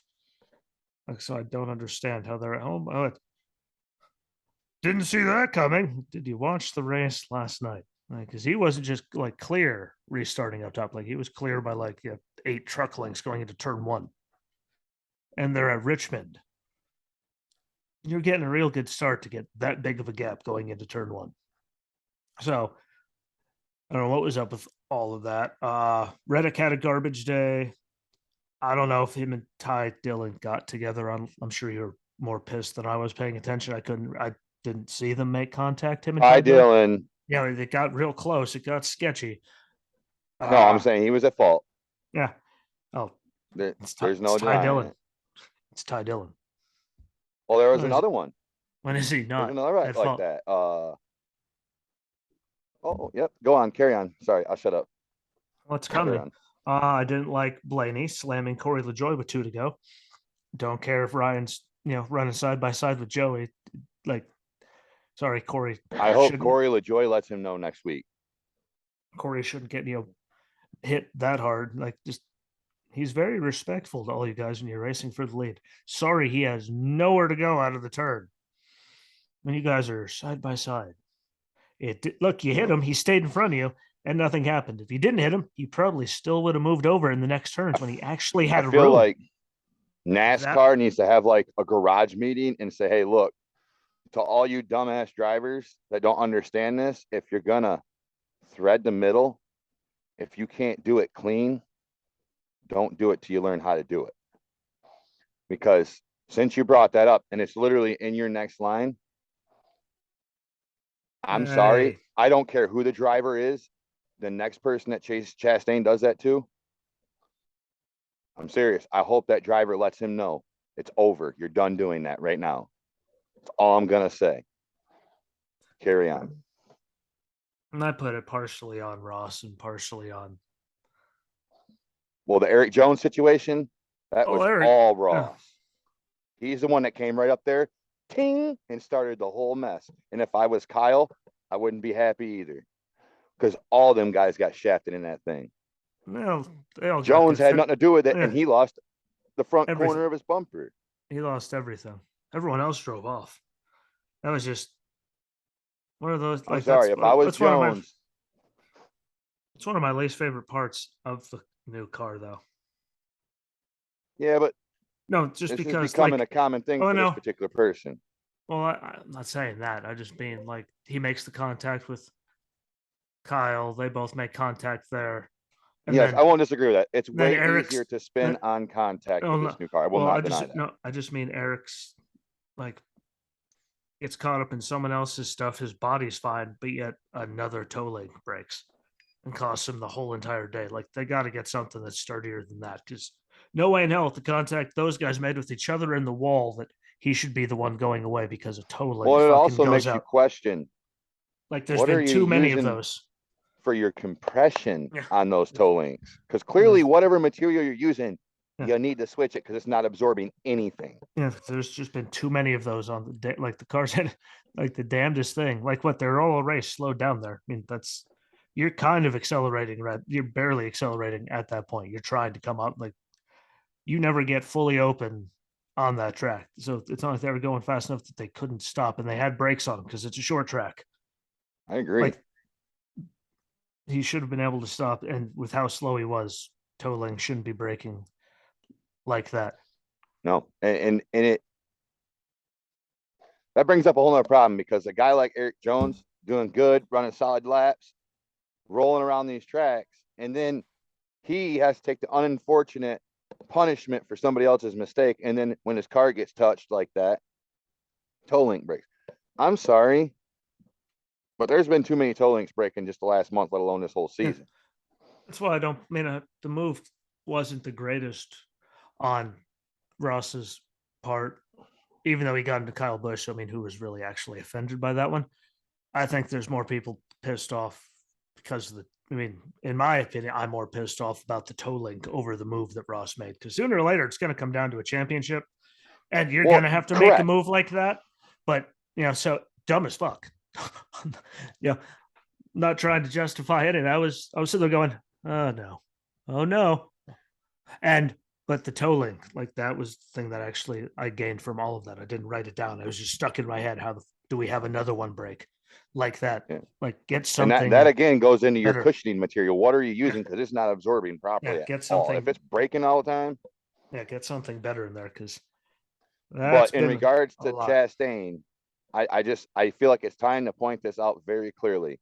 Like, so I don't understand how they're at home. Oh, didn't see that coming. Did you watch the race last night? Because he wasn't just like clear restarting up top. Like he was clear by like 8 truck lengths going into turn 1. And they're at Richmond. You're getting a real good start to get that big of a gap going into turn 1. So I don't know what was up with all of that. Reddick had a garbage day. I don't know if him and Ty Dillon got together on. I'm sure you're more pissed than I was paying attention. I didn't see them make contact. Him and Ty Dillon. Dillon. Yeah, it got real close. It got sketchy. No, I'm saying he was at fault. Yeah. Oh, there's no Ty denying Dillon. it. It's Ty Dillon. Well, there was another one. When is he There's not another right at like fault? that. Oh, yep. Go on. Carry on. Sorry, I'll shut up. What's Carry coming? on. I didn't like Blaney slamming Corey LaJoy with 2 to go. Don't care if Ryan's running side by side with Joey. Like, sorry, Corey. I hope Corey LaJoy lets him know next week. Corey shouldn't get hit that hard. Like, just he's very respectful to all you guys when you're racing for the lead. Sorry, he has nowhere to go out of the turn when you guys are side by side. Look, you hit him, he stayed in front of you, and nothing happened. If you didn't hit him, he probably still would have moved over in the next turns when he actually had I feel room. like NASCAR needs to have like a garage meeting and say, hey, look, to all you dumbass drivers that don't understand this, if you're gonna thread the middle, if you can't do it clean, don't do it till you learn how to do it. Because since you brought that up and it's literally in your next line, I'm sorry. I don't care who the driver is. The next person that Chastain does that to, I'm serious. I hope that driver lets him know it's over. You're done doing that right now. That's all I'm going to say. Carry on. And I put it partially on Ross and partially on. Well, the Eric Jones situation, that was all Ross. He's the one that came right up there, ting, and started the whole mess. And if I was Kyle, I wouldn't be happy either. Because all them guys got shafted in that thing. Well, they all Jones had nothing to do with it, and he lost the front corner of his bumper. He lost everything. Everyone else drove off. That was just one of those. I'm sorry, if I was Jones. It's one of my least favorite parts of the new car, though. Yeah, but no, just this because is becoming a common thing for this particular person. Well, I'm not saying that. I just mean like he makes the contact with Kyle. They both make contact there. And yes, I won't disagree with that. It's way easier to spin on contact with this new car. I will not deny that. No, I just mean Eric's like gets caught up in someone else's stuff. His body's fine, but yet another toe link breaks and costs him the whole entire day. Like they got to get something that's sturdier than that because no way in hell with the contact those guys made with each other in the wall that he should be the one going away because a toe link. Well, it also makes you question. Like there's been too many of those. For your compression on those toe links, because clearly whatever material you're using, you need to switch it because it's not absorbing anything. Yeah, there's just been too many of those on the cars had like the damnedest thing. Like what they're all a race slowed down there. I mean, that's you're kind of accelerating, right? You're barely accelerating at that point. You're trying to come up like you never get fully open on that track. So it's not like they were going fast enough that they couldn't stop, and they had brakes on them because it's a short track. I agree. Like he should have been able to stop, and with how slow he was, Toling shouldn't be braking like that. No, and it that brings up a whole nother problem because a guy like Eric Jones doing good, running solid laps, rolling around these tracks, and then he has to take the unfortunate punishment for somebody else's mistake. And then when his car gets touched like that, toe link breaks. I'm sorry, but there's been too many toe links breaking just the last month, let alone this whole season. That's why I don't. I mean, the move wasn't the greatest on Ross's part, even though he got into Kyle Busch. I mean, who was really actually offended by that one? I think there's more people pissed off because of the. I mean, in my opinion, I'm more pissed off about the toe link over the move that Ross made because sooner or later it's going to come down to a championship, and you're going to have to make a move like that. But so dumb as fuck. Not trying to justify it, and I was sitting there going, oh no, but the toe link, like that was the thing that actually I gained from all of that. I didn't write it down. I was just stuck in my head. How do we have another one break like that? Yeah. Like get something. And that again goes into better. Your cushioning material. What are you using? Because it's not absorbing properly. Yeah, get something. If it's breaking all the time. Yeah, get something better in there because. But in regards to Chastain, I feel like it's time to point this out very clearly.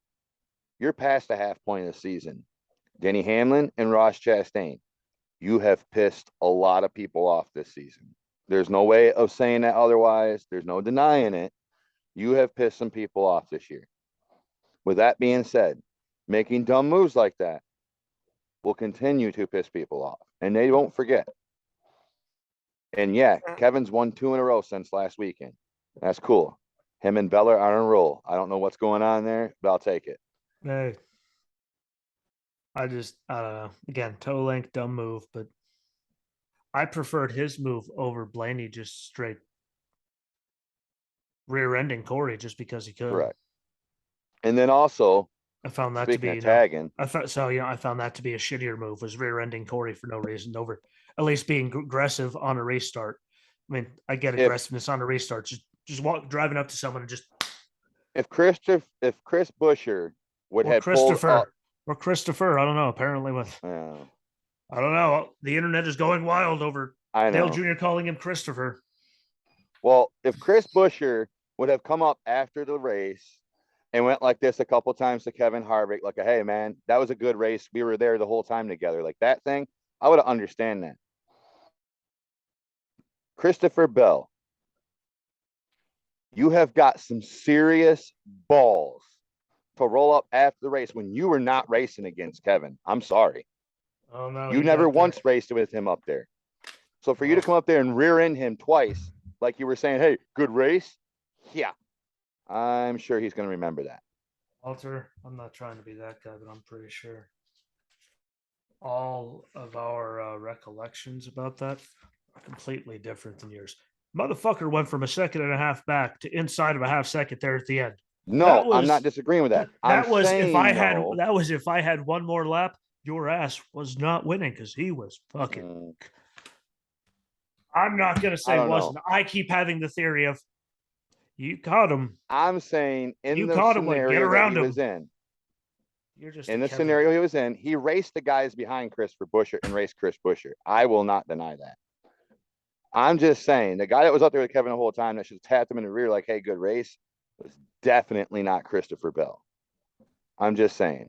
You're past the half point of the season. Denny Hamlin and Ross Chastain, you have pissed a lot of people off this season. There's no way of saying that otherwise. There's no denying it. You have pissed some people off this year. With that being said, making dumb moves like that will continue to piss people off, and they won't forget. And yeah, Kevin's won 2 in a row since last weekend. That's cool. Him and Bella are on a roll. I don't know what's going on there, but I'll take it. Hey, I don't know. Again, toe link, dumb move, but I preferred his move over Blaney just straight rear-ending Corey just because he could. Correct. And then also, I found that to be tagging. I found that to be a shittier move was rear-ending Corey for no reason over at least being aggressive on a restart. I mean, I get aggressiveness on a restart. Just driving up to someone and just. If Chris Buescher would have pulled up, or Christopher, I don't know. Apparently, I don't know. The internet is going wild over Dale Jr. calling him Christopher. Well, if Chris Buescher would have come up after the race and went like this a couple times to Kevin Harvick, like, hey, man, that was a good race. We were there the whole time together. Like that thing, I would understand that. Christopher Bell, you have got some serious balls to roll up after the race when you were not racing against Kevin. I'm sorry. Oh, no. You never once raced with him up there. So for you to come up there and rear end him twice, like you were saying, hey, good race. Yeah. I'm sure he's going to remember that. Walter, I'm not trying to be that guy, but I'm pretty sure all of our recollections about that are completely different than yours. Motherfucker went from a second and a half back to inside of a half second there at the end. No, I'm not disagreeing with that. That was if I had one more lap, your ass was not winning because he was fucking. I'm not gonna say wasn't. I keep having the theory of you caught him. I'm saying in the scenario that he was in. You're just in the scenario he was in, he raced the guys behind Christopher Buescher and raced Chris Buescher. I will not deny that. I'm just saying the guy that was up there with Kevin the whole time that should have tapped him in the rear like, hey, good race, was definitely not Christopher Bell. I'm just saying.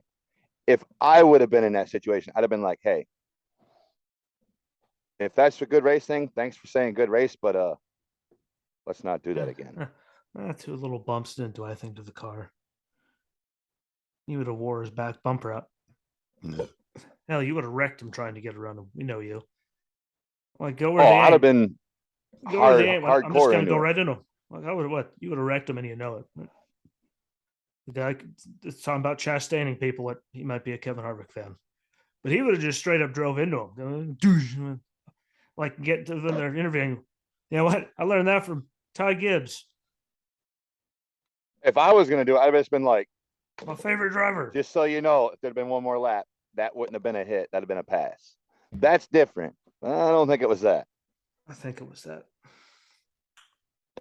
If I would have been in that situation, I'd have been like, hey, if that's a good race thing, thanks for saying good race, but let's not do that again. 2 little bumps didn't do anything to the car. He would have wore his back bumper out. Hell, you would have wrecked him trying to get around him. We know you. Like, go where I'd have been hardcore. I'm just going to go right into him. Like, you would have wrecked him and you know it. The guy is talking about Chastaining people. He might be a Kevin Harvick fan. But he would have just straight up drove into him. Like, get to them, they're interviewing. You know what? I learned that from Ty Gibbs. If I was going to do it, I'd have just been like, My favorite driver. Just so you know, if there'd been one more lap, that wouldn't have been a hit. That'd have been a pass. That's different. I don't think it was that. I think it was that.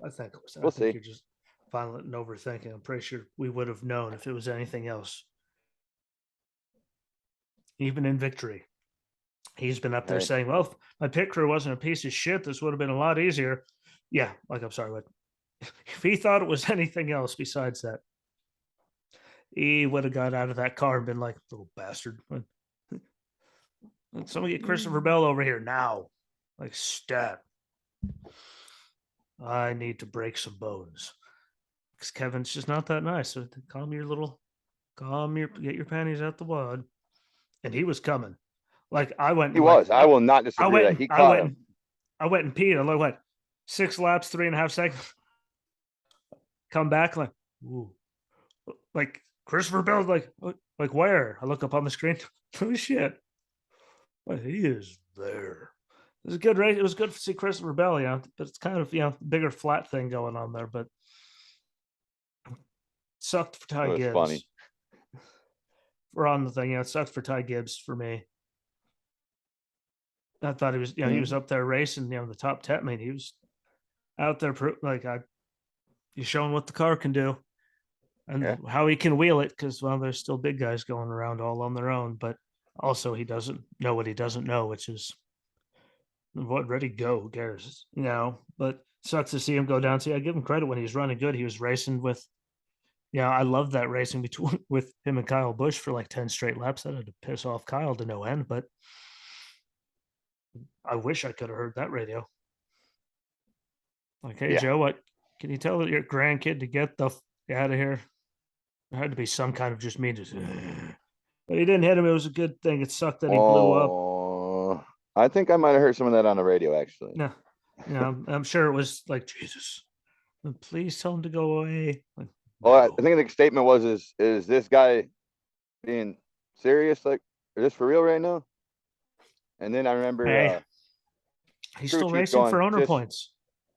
I think it was that. We'll I think see. you're just violent and overthinking. I'm pretty sure we would have known if it was anything else. Even in victory. He's been up there Hey. saying, well, if my pit crew wasn't a piece of shit, this would have been a lot easier. Yeah, like, I'm sorry, what? If he thought it was anything else besides that, he would have got out of that car and been like, little bastard. Somebody get Christopher Bell over here now. Like, stat. I need to break some bones. Because Kevin's just not that nice. So get your panties out the wad. And he was coming. Like, I went. He was. I will not disagree that he caught him. I went and peed. I looked like 6 laps, 3.5 seconds. Come back like, ooh. Like Christopher Bell's like where? I look up on the screen. Oh shit. Well, he is there. It was a good race. It was good to see Christopher Bell, but it's kind of, bigger flat thing going on there, but sucked for Ty Gibbs. Funny. We're on the thing, it sucked for Ty Gibbs for me. I thought he was, he was up there racing, the top 10. I mean, he was out there, he's showing what the car can do and how he can wheel it. Because, there's still big guys going around all on their own, but also he doesn't know what he doesn't know, which is what ready go. Who cares, But sucks to see him go down. See, I give him credit when he's running good. He was racing with, I love that racing with him and Kyle Busch for like 10 straight laps. That had to piss off Kyle to no end, but I wish I could have heard that radio. Like, hey, Joe, what can you tell your grandkid to get the out of here? There had to be some kind of just mean, but he didn't hit him. It was a good thing. It sucked that he blew up. I think I might have heard some of that on the radio, actually. No, I'm sure it was like, Jesus, please tell him to go away. Like, well, I think the statement was, is this guy being serious? Like, is this for real right now? And then I remember he's still racing for owner points.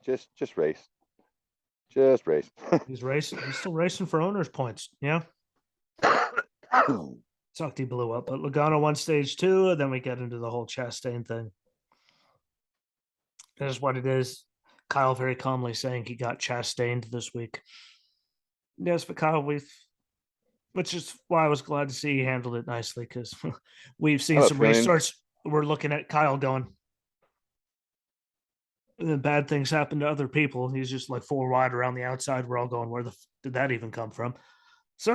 Just race. Just race. He's still racing for owner's points. Yeah. Sucked he blew up, but Logano won stage 2, and then we get into the whole Chastain thing. That's what it is. Kyle very calmly saying he got Chastained this week. Yes, but Kyle, which is why I was glad to see he handled it nicely, because we've seen some restarts. We're looking at Kyle going, and then bad things happen to other people. He's just like 4 wide around the outside. We're all going, where did that even come from? So,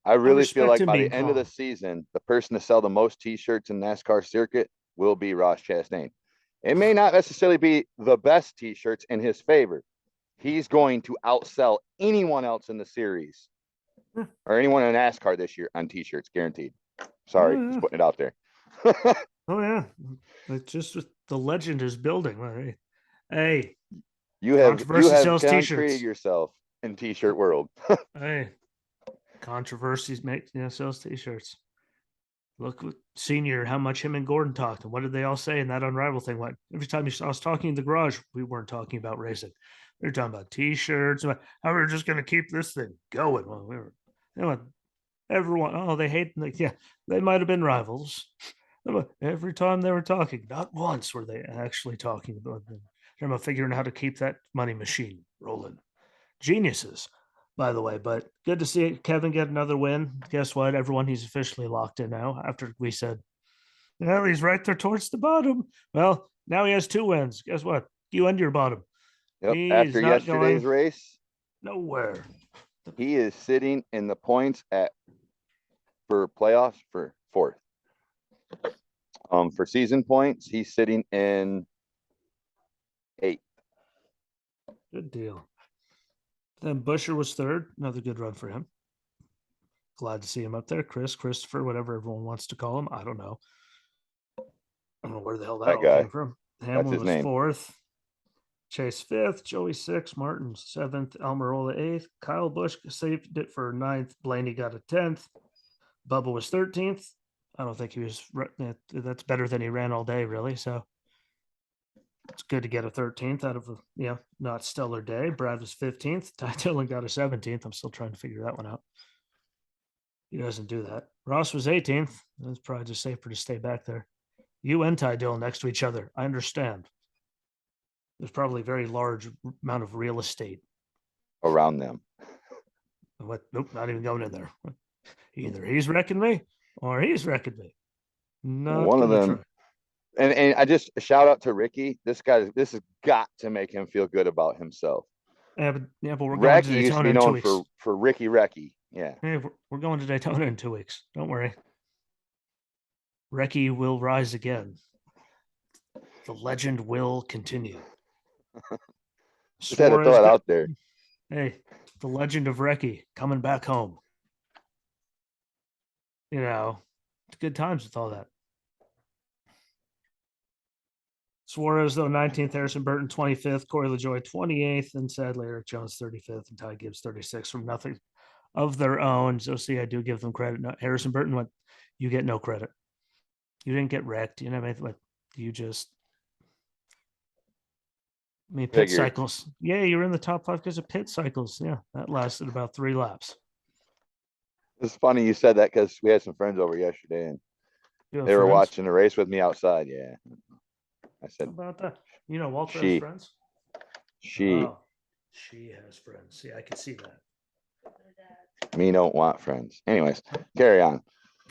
I really feel like by the end of the season, the person to sell the most T-shirts in NASCAR circuit will be Ross Chastain. It may not necessarily be the best T-shirts in his favor. He's going to outsell anyone else in the series or anyone in NASCAR this year on T-shirts, guaranteed. Sorry, just putting it out there. Oh yeah, it's just the legend is building. Right? Hey, you have created yourself in T-shirt world. Hey, controversies make sells T-shirts. Look, Senior, how much him and Gordon talked, and what did they all say in that Unrivaled thing? What every time I was talking in the garage, we weren't talking about racing. We were talking about T-shirts. How we were just going to keep this thing going. Well, we were, everyone. Oh, they hate. They might have been rivals. Every time they were talking, not once were they actually talking about them. I'm figuring out how to keep that money machine rolling. Geniuses, by the way, but good to see Kevin get another win. Guess what? Everyone, he's officially locked in now after we said, he's right there towards the bottom. Well, now he has 2 wins. Guess what? You and your bottom. Yep. After yesterday's race, nowhere. He is sitting in the points for playoffs for 4th. For season points, he's sitting in 8th. Good deal. Then Buscher was 3rd. Another good run for him. Glad to see him up there. Christopher, whatever everyone wants to call him. I don't know. I don't know where the hell that all came from. Hamlin was 4th. Chase 5th. Joey 6th. Martin 7th. Almirola 8th. Kyle Busch saved it for 9th. Blaney got a 10th. Bubba was 13th. I don't think he was. That's better than he ran all day, really. So it's good to get a 13th out of a not stellar day. Brad was 15th. Ty Dillon got a 17th. I'm still trying to figure that one out. He doesn't do that. Ross was 18th. It's probably just safer to stay back there. You and Ty Dillon next to each other. I understand. There's probably a very large amount of real estate. around them. What? Nope, not even going in there. Either he's wrecking me or he's wrecking me. Not One of gonna them. try. And I just shout out to Ricky. This has got to make him feel good about himself. Yeah, but we're going to Recky used to Daytona be in 2 known weeks. for Ricky Recky. Yeah. Hey, we're going to Daytona in 2 weeks. Don't worry. Recky will rise again. The legend will continue. Just had to throw Suarez, it out there. hey, the legend of Recky coming back home. It's good times with all that. Suarez, though, 19th, Harrison Burton, 25th, Corey LaJoy, 28th, and sadly, Eric Jones, 35th, and Ty Gibbs, 36th from nothing of their own. So, see, I do give them credit. No, Harrison Burton, what? You get no credit. You didn't get wrecked. You know what I mean? Like, you just, pit Figured. cycles. Yeah, you were in the top 5 because of pit cycles. Yeah, that lasted about 3 laps. It's funny you said that because we had some friends over yesterday and they were watching the race with me outside. Yeah. I said, how about that? Walter she. has friends. Oh, she has friends. See, I can see that. Me don't want friends. Anyways, carry on.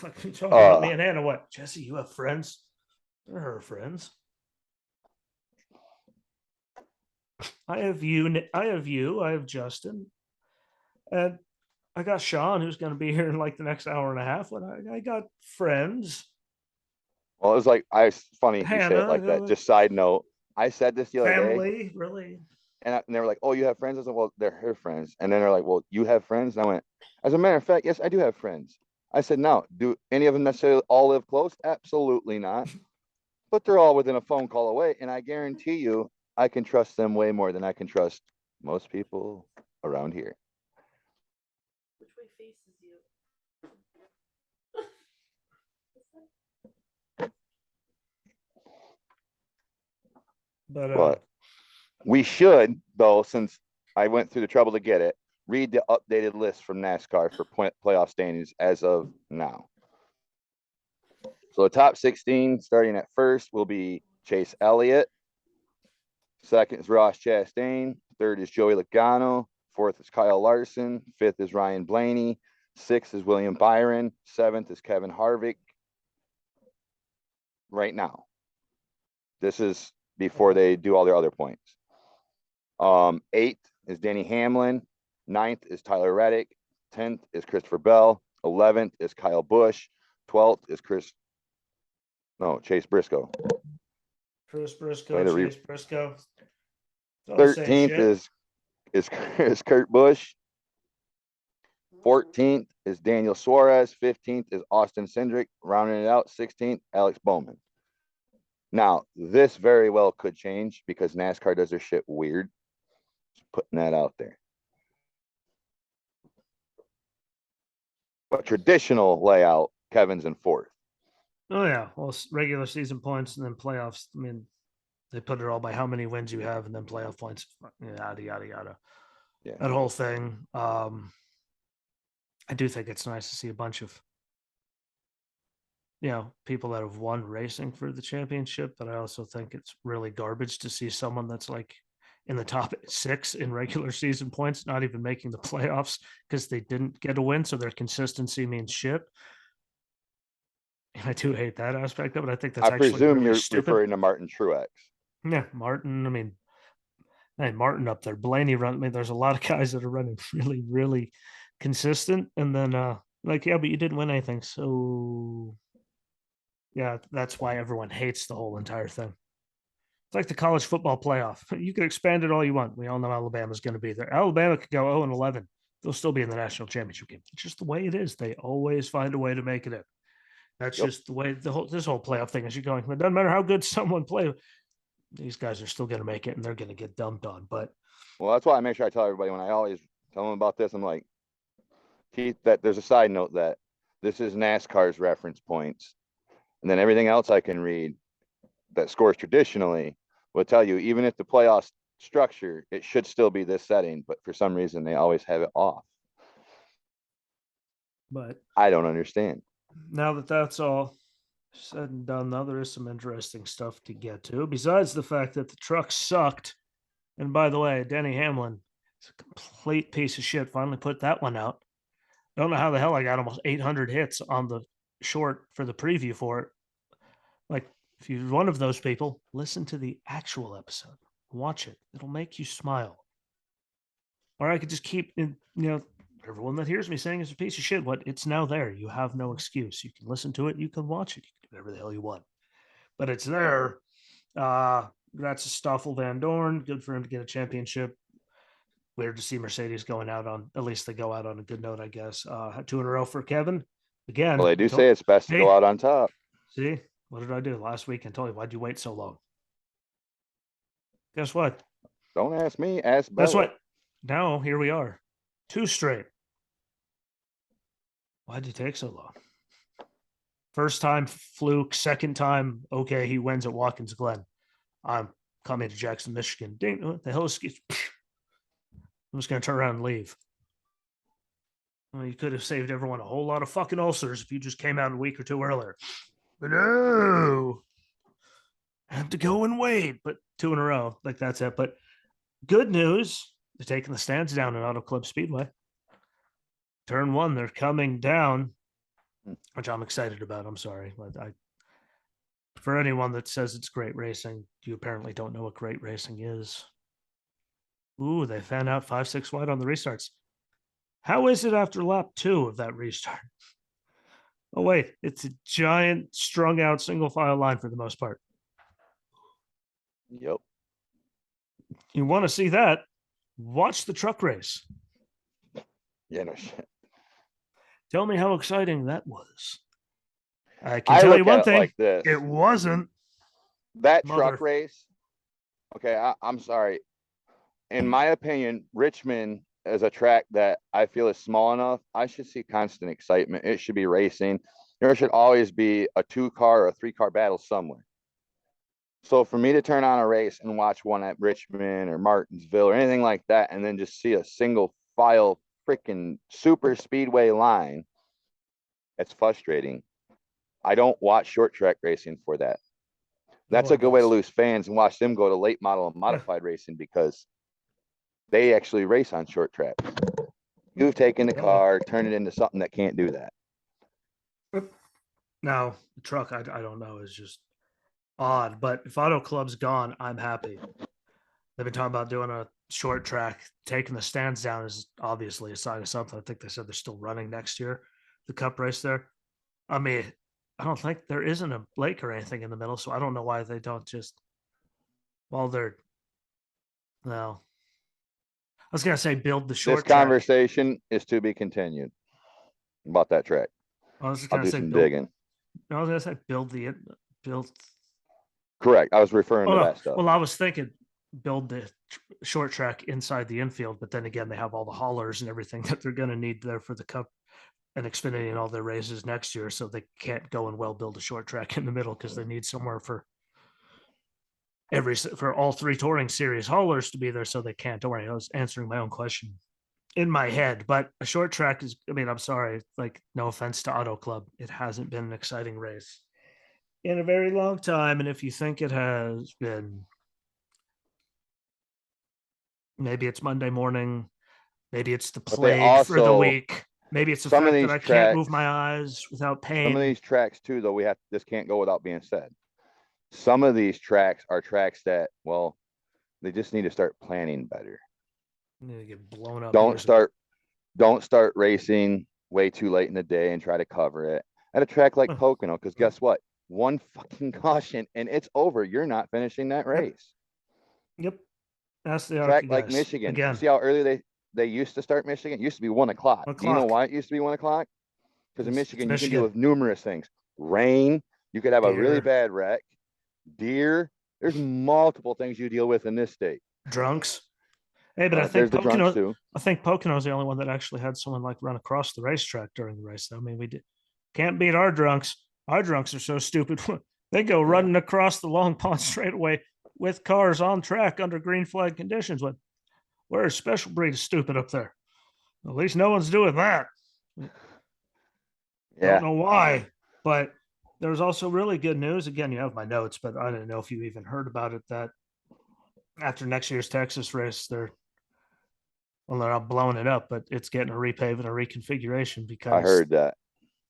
Like you talking about me and Anna. What, Jesse? You have friends? They're her friends. I have you. I have you. I have Justin, and I got Sean, who's going to be here in like the next hour and a half. But I got friends. Well, it was like funny you say it like that. Hannah, Just side note, I said this the other day, family, really. and they were like, "Oh, you have friends?" I said, "Well, they're her friends." And then they're like, "Well, you have friends?" And I went, "As a matter of fact, yes, I do have friends." I said, "Now, do any of them necessarily all live close? Absolutely not. But they're all within a phone call away, and I guarantee you, I can trust them way more than I can trust most people around here." Which way faces you? But we should, though, since I went through the trouble to get it, read the updated list from NASCAR for playoff standings as of now. So the top 16, starting at first, will be Chase Elliott. Second is Ross Chastain. Third is Joey Logano. Fourth is Kyle Larson. Fifth is Ryan Blaney. Sixth is William Byron. Seventh is Kevin Harvick. Right now. This is before they do all their other points. Eighth is Denny Hamlin. Ninth is Tyler Reddick. 10th is Christopher Bell. 11th is Kyle Busch. 12th is Chase Briscoe. Chris Briscoe, Chase Briscoe. 13th is Kurt Busch. 14th is Daniel Suarez. 15th is Austin Cindric. Rounding it out, 16th, Alex Bowman. Now, this very well could change because NASCAR does their shit weird. Just putting that out there. But traditional layout, Kevin's in fourth. Oh, yeah. Well, regular season points and then playoffs. I mean, they put it all by how many wins you have and then playoff points, yada, yada, yada. Yeah. That whole thing. I do think it's nice to see a bunch of, people that have won racing for the championship, but I also think it's really garbage to see someone that's like in the top 6 in regular season points, not even making the playoffs because they didn't get a win. So their consistency means shit. And I do hate that aspect of it. I think that's actually presume really you're stupid. referring to Martin Truex. Yeah, Martin. I mean, hey, Martin up there, Blaney run. I mean, there's a lot of guys that are running really, really consistent. And then yeah, but you didn't win anything. So yeah, that's why everyone hates the whole entire thing. It's like the college football playoff. You can expand it all you want. We all know Alabama's going to be there. Alabama could go 0-11. They'll still be in the national championship game. It's just the way it is. They always find a way to make it in. That's just the way this whole playoff thing is. You're going. It doesn't matter how good someone plays. These guys are still going to make it, and they're going to get dumped on. But that's why I make sure I tell everybody when I always tell them about this. I'm like, Keith, that there's a side note that this is NASCAR's reference points, and then everything else I can read that scores traditionally will tell you even if the playoff structure, it should still be this setting, but for some reason they always have it off. But I don't understand. now that that's all said and done, now there is some interesting stuff to get to. Besides the fact that the truck sucked, and by the way, Denny Hamlin is a complete piece of shit. Finally put that one out. Don't know how the hell I got almost 800 hits on the short for the preview for it. Like, if you're one of those people, listen to the actual episode. Watch it. It'll make you smile. Or I could just keep, everyone that hears me saying is a piece of shit. What? It's now there. You have no excuse. You can listen to it. You can watch it. You can do whatever the hell you want. But it's there. Congrats to Stoffel Van Dorn. Good for him to get a championship. Weird to see Mercedes going out on, at least they go out on a good note, I guess. 2 in a row for Kevin. Again. Well, they do say it's best to go out on top. See, what did I do last week? I told you, why'd you wait so long? Guess what? Don't ask me, ask Bella. Guess what? Now, here we are. 2 straight. Why'd you take so long? First time, fluke. Second time, okay, he wins at Watkins Glen. I'm coming to Jackson, Michigan. Dang, what the hell is... I'm just going to turn around and leave. Well, you could have saved everyone a whole lot of fucking ulcers if you just came out a week or 2 earlier. But no. I have to go and wait. But 2 in a row, like that's it. But good news, they're taking the stands down in Auto Club Speedway. Turn 1, they're coming down, which I'm excited about. I'm sorry. For anyone that says it's great racing, you apparently don't know what great racing is. Ooh, they fan out 5-6 wide on the restarts. How is it after lap 2 of that restart? Oh, wait, it's a giant strung out single file line for the most part. Yep. You want to see that? Watch the truck race. Yeah, no shit. Tell me how exciting that was. I can tell you one thing. Like this. It wasn't. That truck race. Okay, I'm sorry. In my opinion, Richmond is a track that I feel is small enough. I should see constant excitement. It should be racing. There should always be a 2-car or a 3-car battle somewhere. So for me to turn on a race and watch one at Richmond or Martinsville or anything like that, and then just see a single file freaking super speedway line, it's frustrating. I don't watch short track racing for that. That's a good way to lose fans and watch them go to late model and modified racing because they actually race on short track. You've taken the car, turned it into something that can't do that. Now, the truck, I don't know, is just odd. But if Auto Club's gone, I'm happy. They've been talking about doing a short track. Taking the stands down is obviously a sign of something. I think they said they're still running next year, the Cup race there. I mean, I don't think there isn't a lake or anything in the middle, so I don't know why they don't just, well, they're, no. I was going to say build the short This track. conversation is to be continued about that track. I was just I'll going do to say some build, digging. I was going to say build. Correct. I was referring to no. that stuff. Well, I was thinking build the short track inside the infield, but then again, they have all the haulers and everything that they're going to need there for the Cup and Xfinity and all their races next year. So they can't go and well build a short track in the middle because they need somewhere for all 3 touring series haulers to be there. So they can't. Don't worry. I was answering my own question in my head, but a short track is, I mean, I'm sorry, like, no offense to Auto Club. It hasn't been an exciting race in a very long time. And if you think it has been, maybe it's Monday morning, maybe it's the plague for the week. Maybe it's the fact that I can't move my eyes without pain. Some of these tracks too, though, this can't go without being said. Some of these tracks are tracks that, well, they just need to start planning better. Need to get blown up. Don't start racing way too late in the day and try to cover it at a track like Pocono, because guess what? One fucking caution and it's over. You're not finishing that race. Yep. That's the track like Michigan. Again. See how early they used to start Michigan? It used to be 1 o'clock. Do you know why it used to be 1 o'clock? Because in Michigan, you can do with numerous things. Rain, you could have a really bad wreck. Deer, there's multiple things you deal with in this state. Drunks. Hey, but I think Pocono's the only one that actually had someone like run across the racetrack during the race. I mean, can't beat our drunks. Our drunks are so stupid. They go running across the Long Pond straightaway with cars on track under green flag conditions. We're a special breed of stupid up there. At least no one's doing that. Yeah, Don't know why, but there's also really good news. Again, you have my notes, but I don't know if you even heard about it. That after next year's Texas race, they're not blowing it up, but it's getting a repave and a reconfiguration I because heard that.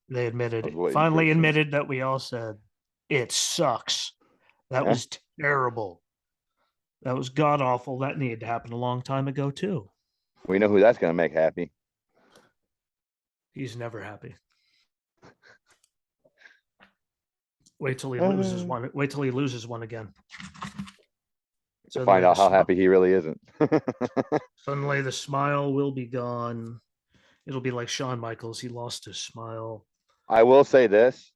they I was admitted, waiting for finally some. admitted that we all said it sucks. That Yeah. was terrible. That was god awful. That needed to happen a long time ago too. We know who that's going to make happy. He's never happy. Wait till he loses one. Wait till he loses one again. To find out how happy he really isn't. Suddenly the smile will be gone. It'll be like Shawn Michaels. He lost his smile. I will say this.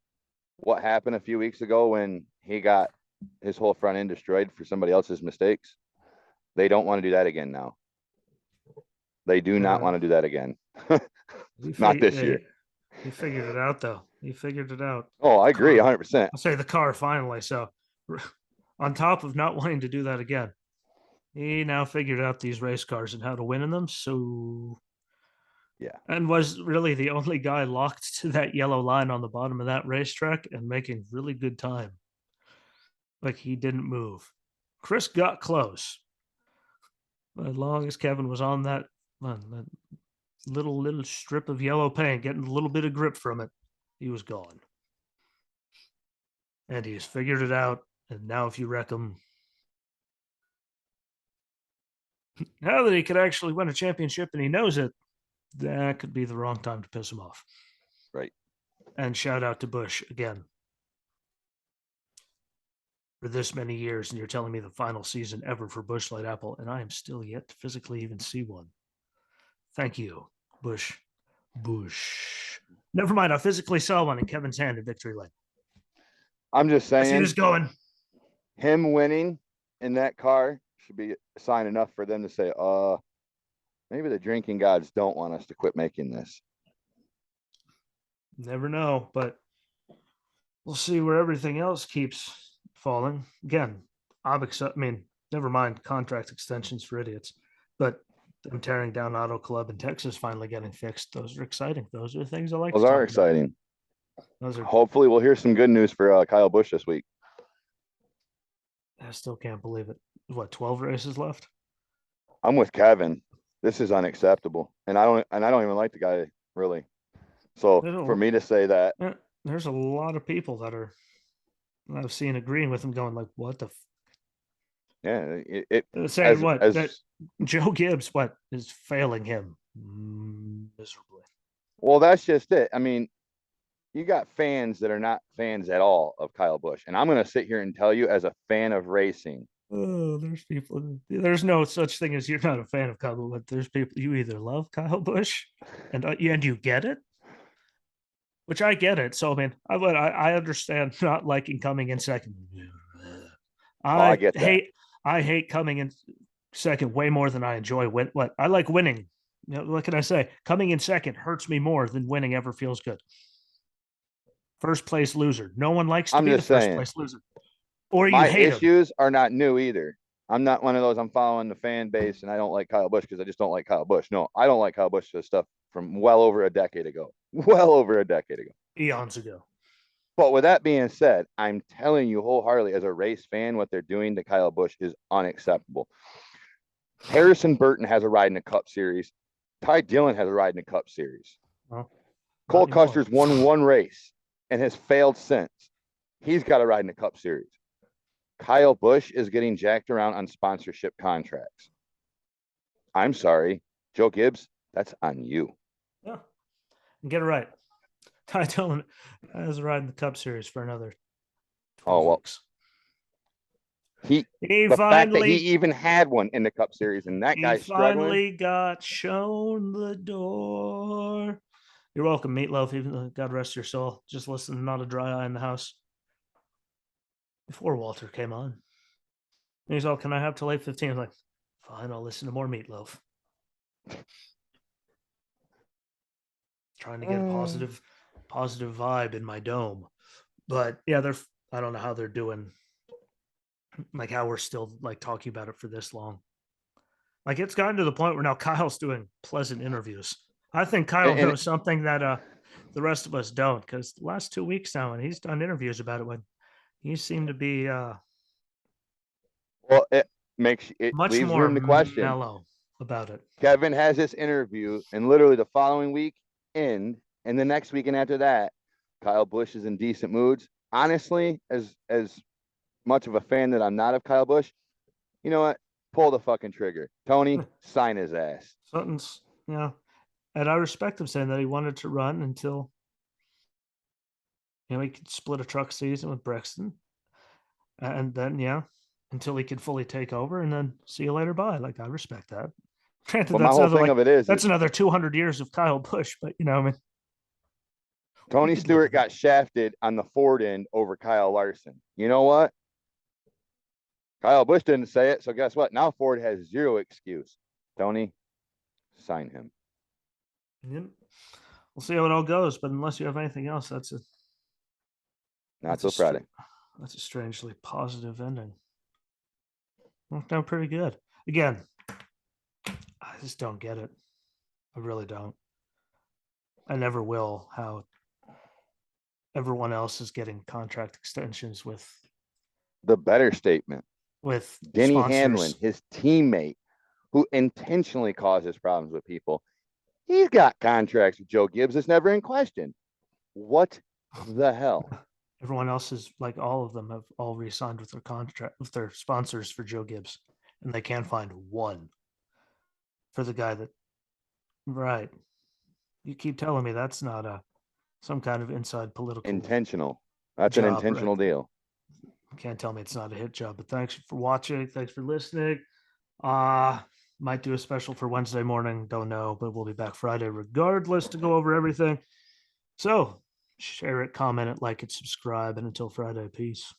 What happened a few weeks ago when he got his whole front end destroyed for somebody else's mistakes? They don't want to do that again now. They do not want to do that again. Not this year. He figured it out, though. He figured it out. Oh, I agree 100%. I'll say the car finally. So, on top of not wanting to do that again, he now figured out these race cars and how to win in them. So, yeah, and was really the only guy locked to that yellow line on the bottom of that racetrack and making really good time. Like he didn't move. Chris got close. But as long as Kevin was on that little strip of yellow paint, getting a little bit of grip from it, he was gone. And he's figured it out. And now, if you wreck him, now that he could actually win a championship and he knows it, that could be the wrong time to piss him off. right. And shout out to Busch again. For this many years, and you're telling me the final season ever for Busch Light Apple, and I am still yet to physically even see one. Thank you, Busch. Never mind, I physically saw one in Kevin's hand in Victory Lane. I'm just As he saying, was going, him winning in that car should be a sign enough for them to say, maybe the drinking gods don't want us to quit making this. never know, but we'll see where everything else keeps falling. Again, never mind contract extensions for idiots, but them tearing down Auto Club in Texas finally getting fixed. Those are exciting. Those are things I like. Those are exciting. Those are. Hopefully, we'll hear some good news for Kyle Busch this week. I still can't believe it. What, 12 races left? I'm with Kevin. This is unacceptable, and I don't even like the guy really. So for me to say that, there's a lot of people that I've seen agreeing with him, going like, "What the." Yeah, saying that Joe Gibbs is failing him miserably. Well, that's just it. I mean, you got fans that are not fans at all of Kyle Busch, and I'm going to sit here and tell you, as a fan of racing, there's people. There's no such thing as you're not a fan of Kyle Busch. But there's people you either love Kyle Busch and you get it, which I get it. So I mean, I understand not liking coming in second. I get that. I hate coming in second way more than I enjoy win. What I like winning. You know, what can I say? Coming in second hurts me more than winning ever feels good. First place loser. No one likes to be the first place loser. Or my you hate issues are not new either. I'm not one of those. I'm following the fan base, and I don't like Kyle Busch because I just don't like Kyle Busch. No, I don't like Kyle Busch for stuff from well over a decade ago. Eons ago. But with that being said, I'm telling you wholeheartedly, as a race fan, what they're doing to Kyle Busch is unacceptable. Harrison Burton has a ride in the Cup Series. Ty Dillon has a ride in the Cup Series. Well, Cole Custer's won one race and has failed since. He's got a ride in the Cup Series. Kyle Busch is getting jacked around on sponsorship contracts. I'm sorry, Joe Gibbs, that's on you. Yeah, get it right. Ty Dillon has a ride in the Cup Series for another 12 weeks. The fact that he even had one in the Cup Series, and that guy's finally got shown the door. You're welcome, Meatloaf. Even God rest your soul. Just listen, not a dry eye in the house. Before Walter came on, and he's all, "Can I have till 8:15?" I'm like, fine, I'll listen to more Meatloaf. Trying to get a positive vibe in my dome, but yeah, I don't know how they're doing. Like how we're still like talking about it for this long. Like it's gotten to the point where now Kyle's doing pleasant interviews. I think Kyle knows something that the rest of us don't, because the last 2 weeks now, and he's done interviews about it, when he seemed to be Well, it much leaves more room to question. mellow about it. Kevin has this interview, and literally the following week and the next weekend after that, Kyle Busch is in decent moods. Honestly, as much of a fan that I'm not of Kyle Busch, you know what? Pull the fucking trigger. Tony, sign his ass. Sutton's, and I respect him saying that he wanted to run until he could split a truck season with Brexton, and then until he could fully take over, and then see you later. Bye. Like, I respect that. Granted, But my whole thing of it is that's another 200 years of Kyle Busch, but I mean, Tony Stewart got shafted on the Ford end over Kyle Larson. You know what? Kyle Busch didn't say it, so guess what? Now Ford has zero excuse. Tony, sign him. We'll see how it all goes, but unless you have anything else, that's it. Not till Friday. That's a strangely positive ending. Worked out pretty good. Again, I just don't get it. I really don't. I never will. How everyone else is getting contract extensions with the better statement. With Denny sponsors. Hamlin, his teammate, who intentionally causes problems with people. He's got contracts with Joe Gibbs. It's never in question. What the hell? Everyone else is like, all of them have all re-signed with their contract with their sponsors for Joe Gibbs, and they can't find one for the guy that. Right. You keep telling me that's not some kind of inside political intentional. That's job, an intentional deal. Can't tell me it's not a hit job. But thanks for watching. Thanks for listening. Might do a special for Wednesday morning. Don't know, but we'll be back Friday regardless to go over everything. So share it, comment it, like it, subscribe, and until Friday, peace.